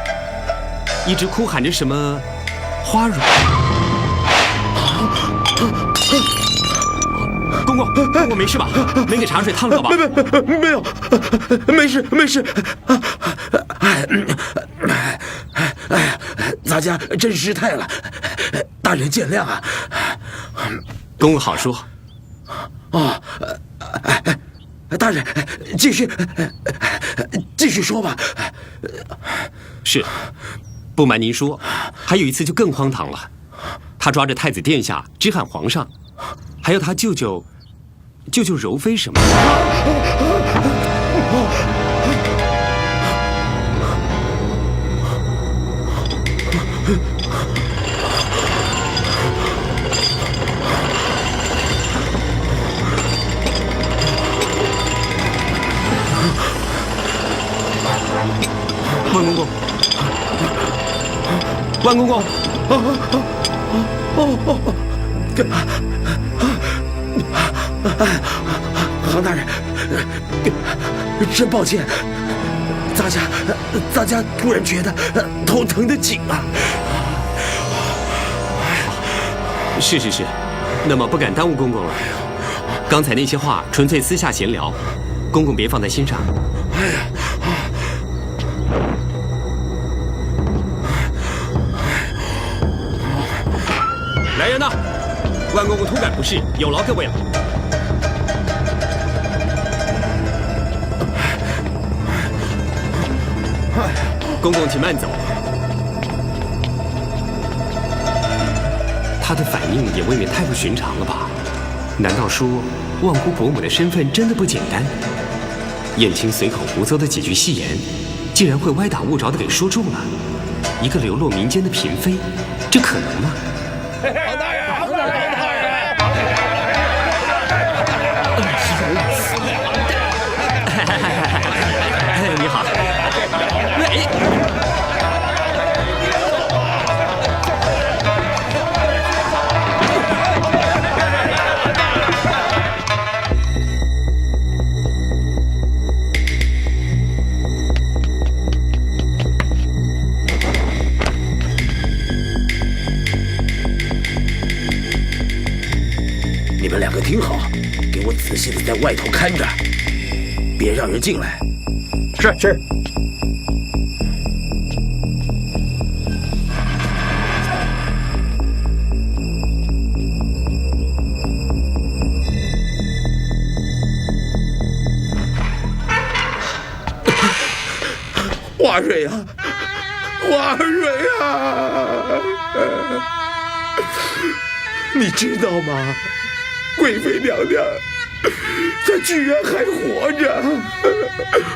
一直哭喊着什么花蕊。公公，公公没事吧？没给茶水烫着吧？没有，没事没事。咱家真失态了，大人见谅啊。公公好说。哦，大人继续说吧。是，不瞒您说，还有一次就更荒唐了。他抓着太子殿下直喊皇上，还有他舅舅柔妃什么的。万公公，万公公，杭大人，真抱歉，咱家突然觉得头疼得紧啊。是，那么不敢耽误公公了。刚才那些话纯粹私下闲聊，公公别放在心上。哎呀！来人呐！万公公突感不适，有劳各位了。公公请慢走。他的反应也未免太不寻常了吧？难道说望姑伯母的身份真的不简单？燕青随口胡诌的几句戏言，竟然会歪打误着的给说中了。一个流落民间的嫔妃，这可能吗？黄大人，黄大人，你好。你们两个听好，给我仔细的在外头看着，别让人进来。是。花蕊啊，花蕊啊，你知道吗？贵妃娘娘，她居然还活着，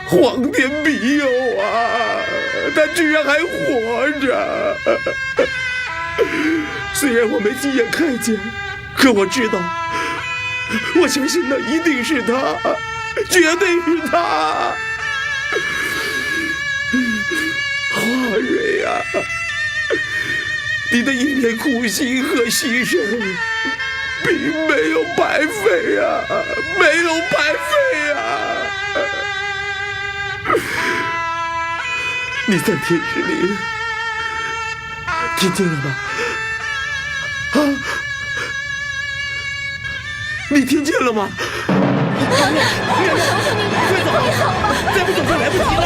皇天庇佑啊！她居然还活着。虽然我没亲眼看见，可我知道，我相信那一定是她，绝对是她。花蕊啊，你的一片苦心和牺牲并没有白费啊，没有白费啊！你在天使里听见了吗？啊，你听见了吗？娘娘，快走！再不走就来不及了！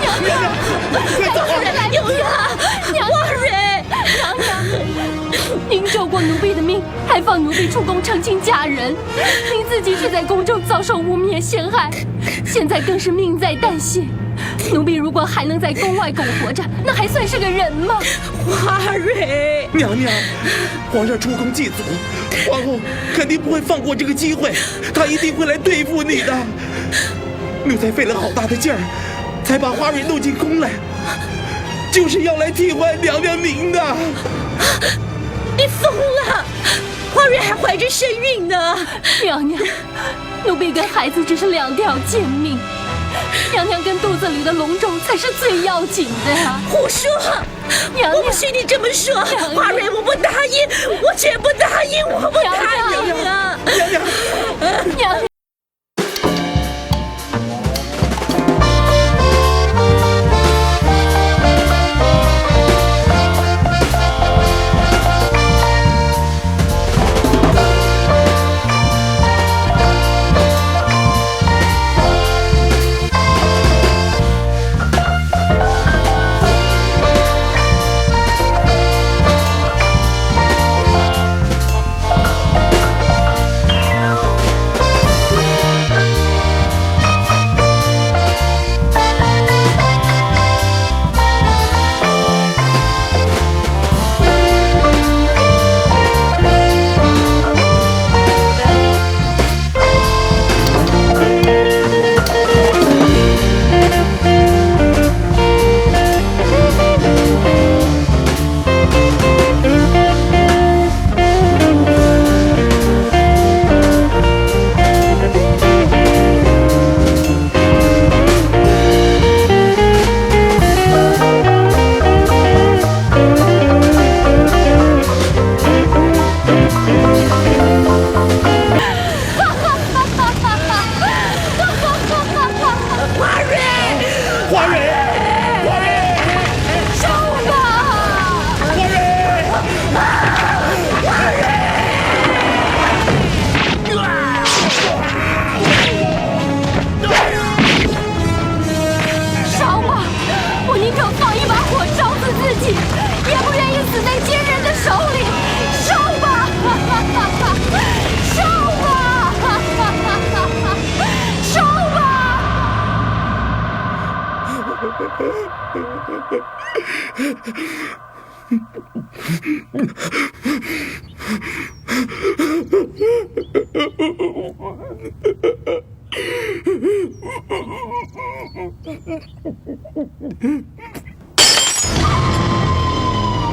娘娘，快走啊！娘，花蕊，娘娘，您救过奴婢的命，还放奴婢出宫成亲嫁人，您自己却在宫中遭受污蔑陷害，现在更是命在旦夕。奴婢如果还能在宫外苟活着，那还算是个人吗？花蕊，娘娘，皇上出宫祭祖，皇后肯定不会放过这个机会，她一定会来对付你的。奴才费了好大的劲儿，才把花蕊弄进宫来，就是要来替换娘娘您的。你疯了！花蕊还怀着身孕呢。娘娘，奴婢跟孩子只是两条贱命。娘娘跟肚子里的龙种才是最要紧的呀！胡说！娘娘，我不许你这么说！花蕊，我不答应，我绝不答应，我不答应啊！娘娘，娘娘。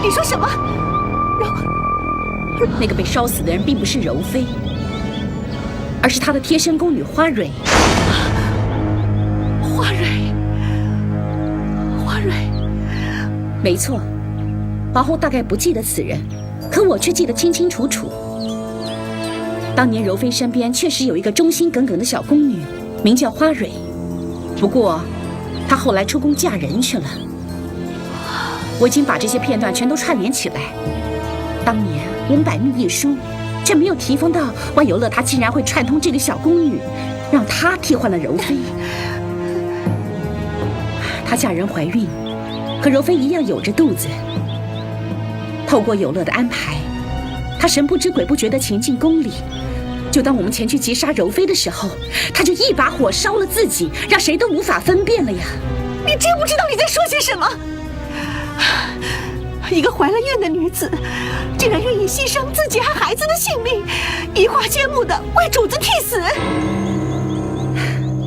你说什么？那个被烧死的人并不是柔妃，而是她的贴身宫女花蕊。花蕊，花蕊，没错，皇后大概不记得此人，可我却记得清清楚楚。当年柔妃身边确实有一个忠心耿耿的小宫女，名叫花蕊。不过，她后来出宫嫁人去了。我已经把这些片段全都串联起来。当年我们百密一疏，却没有提防到万有乐她竟然会串通这个小宫女，让她替换了柔妃。她嫁人怀孕，和柔妃一样有着肚子。透过有乐的安排，她神不知鬼不觉地潜进宫里。就当我们前去击杀柔妃的时候，她就一把火烧了自己，让谁都无法分辨了呀！你知不知道你在说些什么？一个怀了孕的女子，竟然愿意牺牲自己和孩子的性命，移花接木的为主子替死。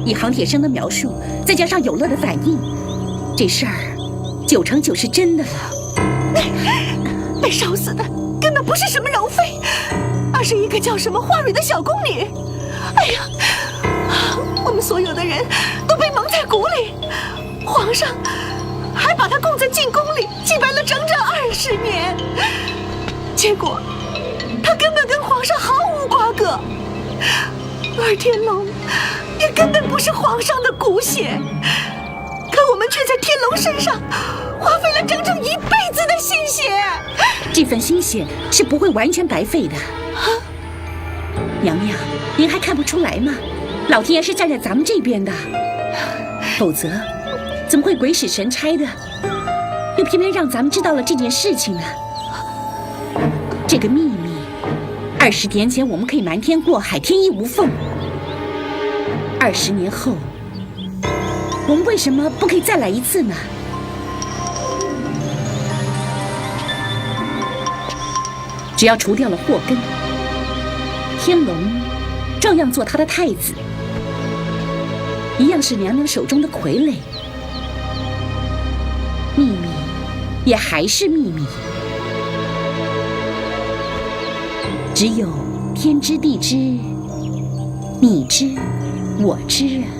以杭铁生的描述，再加上有乐的反应，这事儿99%是真的了。被烧死的根本不是什么柔妃，而是一个叫什么花蕊的小宫女。哎呀，我们所有的人都被蒙在鼓里，皇上还把她供在禁宫里祭拜了整整20年，结果她根本跟皇上毫无瓜葛，而天龙也根本不是皇上的骨血，可我们却在天龙身上花费了整整1辈子的心血。这份心血是不会完全白费的。娘娘，您还看不出来吗？老天爷是站在咱们这边的，否则怎么会鬼使神差的，又偏偏让咱们知道了这件事情呢？这个秘密，20年前我们可以瞒天过海，天衣无缝。20年后，我们为什么不可以再来一次呢？只要除掉了祸根，天龙照样做他的太子，一样是娘娘手中的傀儡。秘密也还是秘密，只有天知地知，你知我知啊。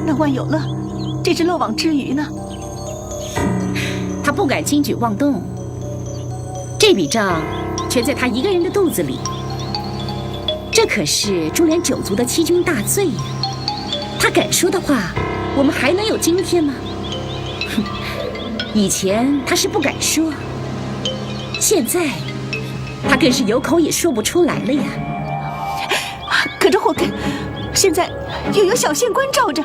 那万有乐这只漏网之鱼呢？他不敢轻举妄动，这笔账全在他一个人的肚子里。这可是株连9族的欺君大罪呀！他敢说的话，我们还能有今天吗？哼，以前他是不敢说，现在他更是有口也说不出来了呀。可这祸根现在又有小县官罩着，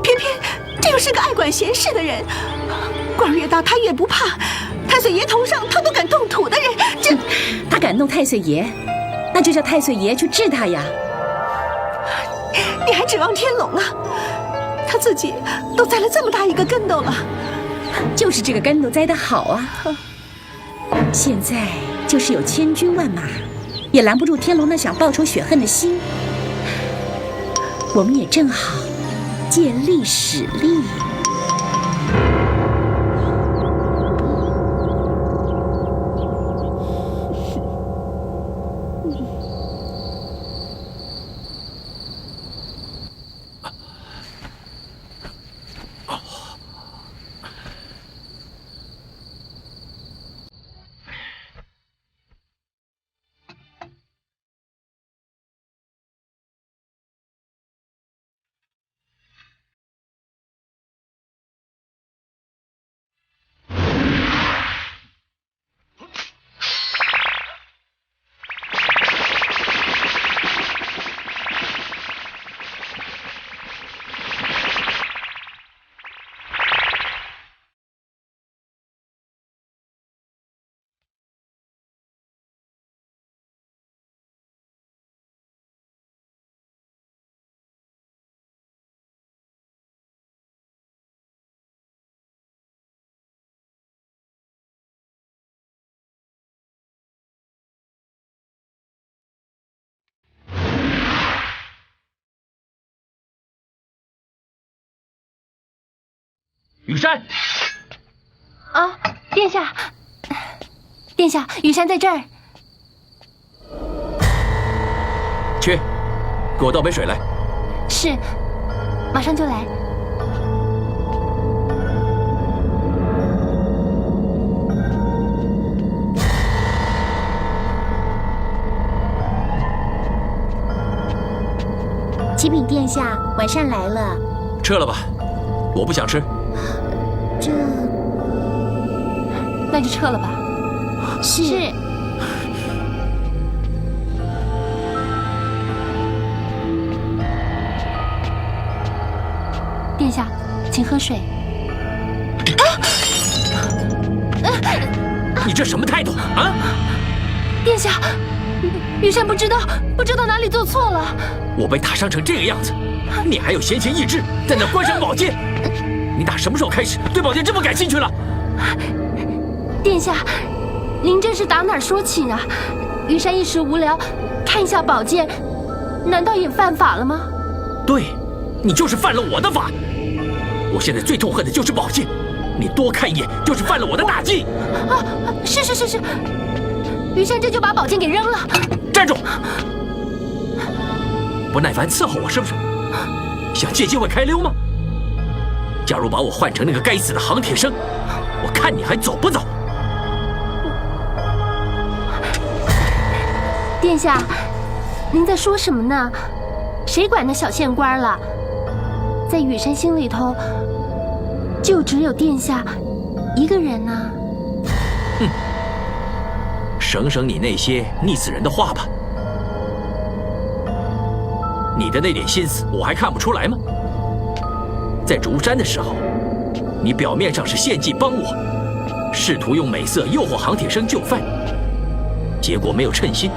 偏偏这又是个爱管闲事的人，官越大他越不怕，太岁爷头上他都敢动土的人，这他敢动太岁爷，那就叫太岁爷去治他呀。你还指望天龙啊？他自己都栽了这么大一个跟斗了。就是这个跟斗栽得好啊！现在就是有千军万马，也拦不住天龙那想报仇雪恨的心。我们也正好借力使力。羽山。啊，殿下，殿下，羽山在这儿。去，给我倒杯水来。是，马上就来。启禀殿下，晚膳来了。撤了吧，我不想吃。这，那就撤了吧。是。殿下，请喝水。你这什么态度啊？殿下，羽山不知道哪里做错了。我被打伤成这个样子，你还有闲情逸致在那观赏宝剑？你打什么时候开始对宝剑这么感兴趣了？殿下，您这是打哪儿说起呢？羽山一时无聊，看一下宝剑，难道也犯法了吗？对，你就是犯了我的法。我现在最痛恨的就是宝剑，你多看一眼就是犯了我的大忌。啊，是，羽山这就把宝剑给扔了。站住！不耐烦伺候我是不是？想借机会开溜吗？假如把我换成那个该死的杭铁生，我看你还走不走？殿下，您在说什么呢？谁管那小县官了？在羽山心里头，就只有殿下一个人呢。省省你那些溺死人的话吧。你的那点心思我还看不出来吗？在竹山的时候，你表面上是献计帮我，试图用美色诱惑杭铁生就范，结果没有称心，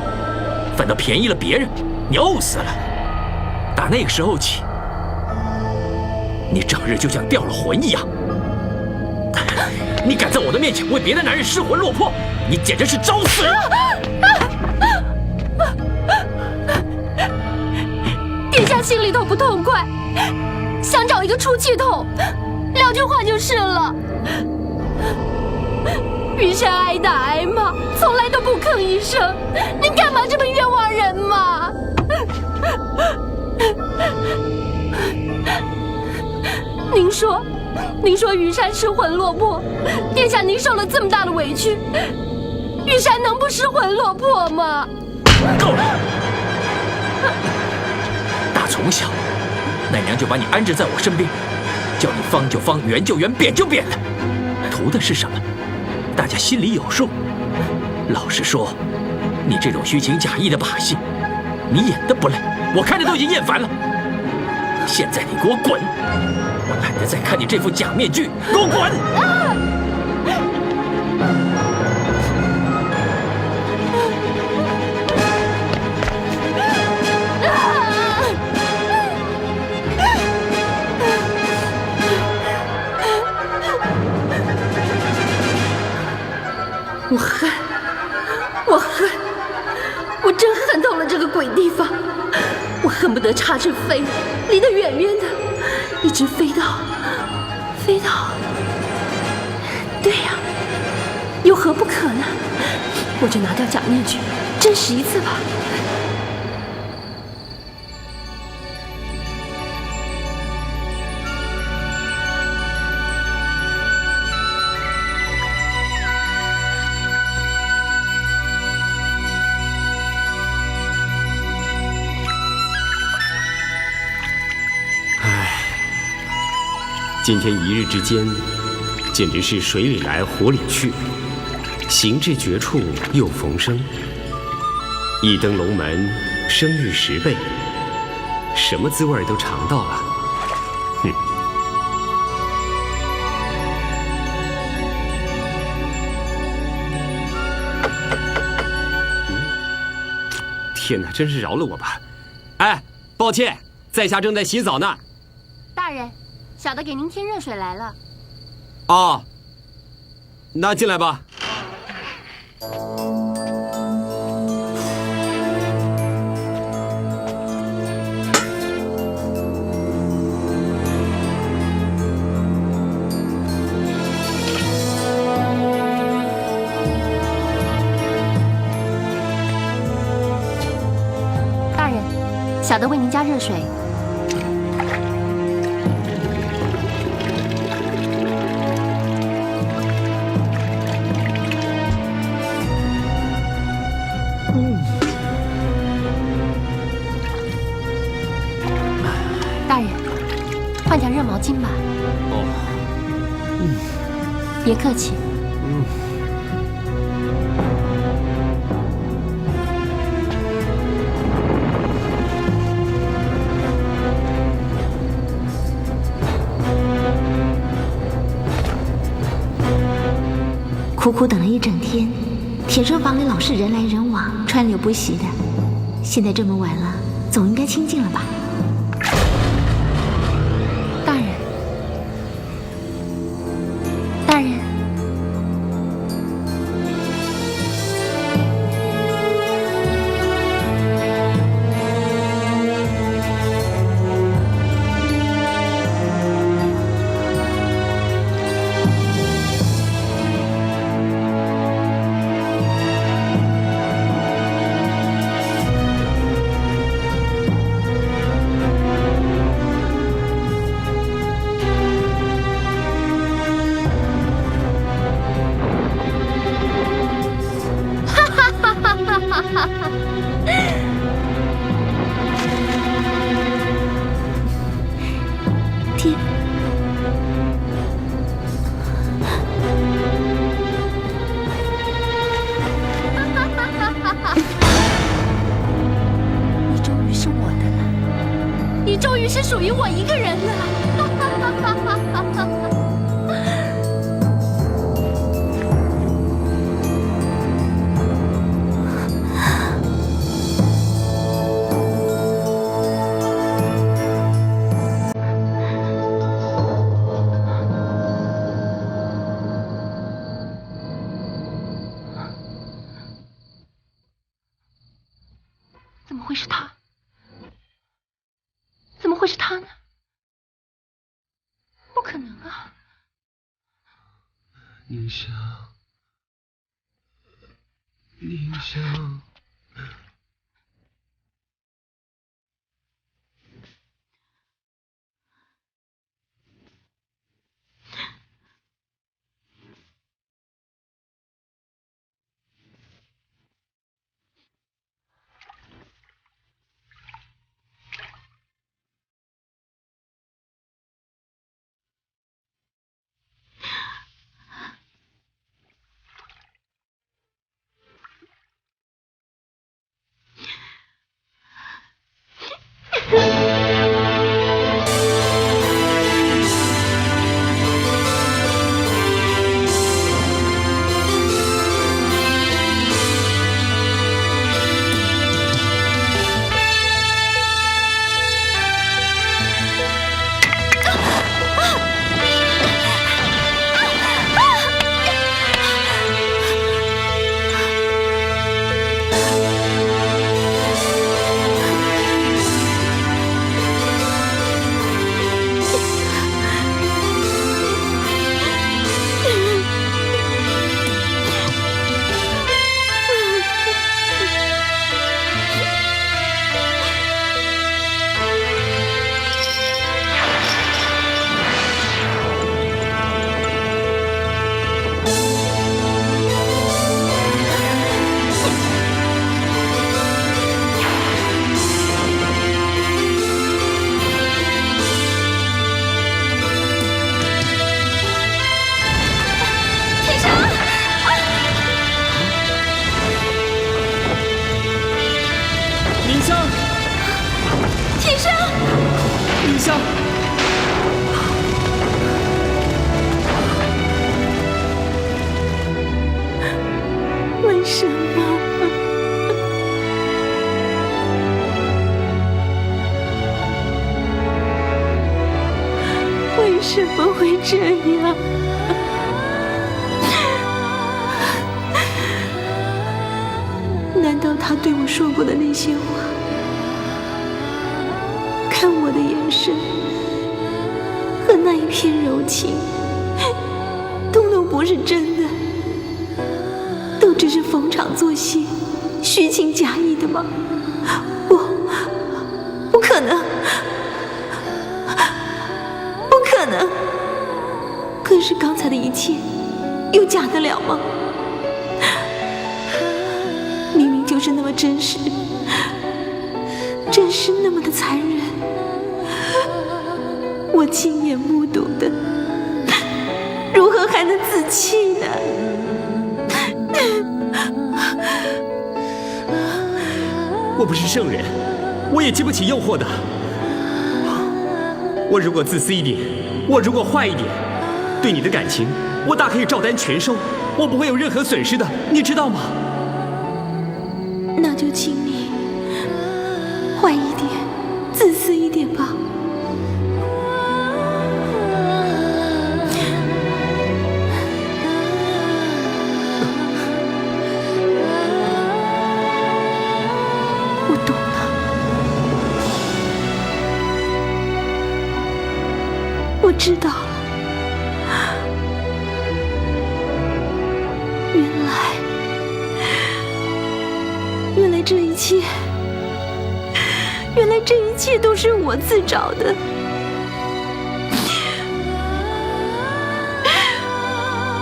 反倒便宜了别人，牛死了。打那个时候起，你整日就像掉了魂一样。你敢在我的面前为别的男人失魂落魄，你简直是找死人！殿下心里头不痛快，想找一个出气筒，2句话就是了。羽山挨打挨骂，从来都不吭一声，您干嘛这么冤枉人嘛？您说羽山失魂落魄，殿下您受了这么大的委屈，羽山能不失魂落魄吗？够了！打从小，奶娘就把你安置在我身边，叫你方就方，圆就圆，扁就扁的，图的是什么？大家心里有数。老实说，你这种虚情假意的把戏，你演得不赖，我看着都已经厌烦了。现在你给我滚！我懒得再看你这副假面具，给我滚！我真恨透了这个鬼地方，我恨不得插翅飞，离得远远的，一直飞到，对呀，有何不可呢？我就拿掉假面具，真实一次吧。今天一日之间，简直是水里来火里去，行至绝处又逢生。一登龙门，生日10倍，什么滋味都尝到了。哼！天哪，真是饶了我吧！哎，抱歉，在下正在洗澡呢。大人。小的给您添热水来了。哦，那进来吧。小的为您加热水。大人，换条热毛巾吧。哦。别客气。苦苦等了一整天，铁车房里老是人来人往，川流不息的。现在这么晚了，总应该清静了吧？大人，大人，天，你终于是我的了，你终于是属于我一个人了。怎么会是他？怎么会是他呢？不可能啊！宁香，宁香。为什么？为什么会这样？难道他对我说过的那些话，看我的眼神和那一片柔情，通通不是真的，都只是逢场作戏、虚情假意的吗？可能，不可能！可是刚才的一切，又假得了吗？明明就是那么真实，真是那么的残忍。我亲眼目睹的，如何还能自弃呢？我不是圣人，我也经不起诱惑的。我如果自私一点，我如果坏一点，对你的感情，我大可以照单全收，我不会有任何损失的，你知道吗？那就请你坏一点，自私一点吧。我懂了，我知道了。原来这一切，原来这一切都是我自找的。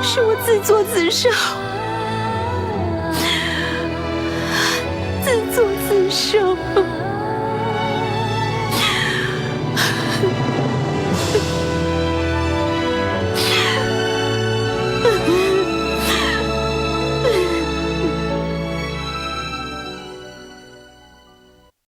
是我自作自受，自作自受。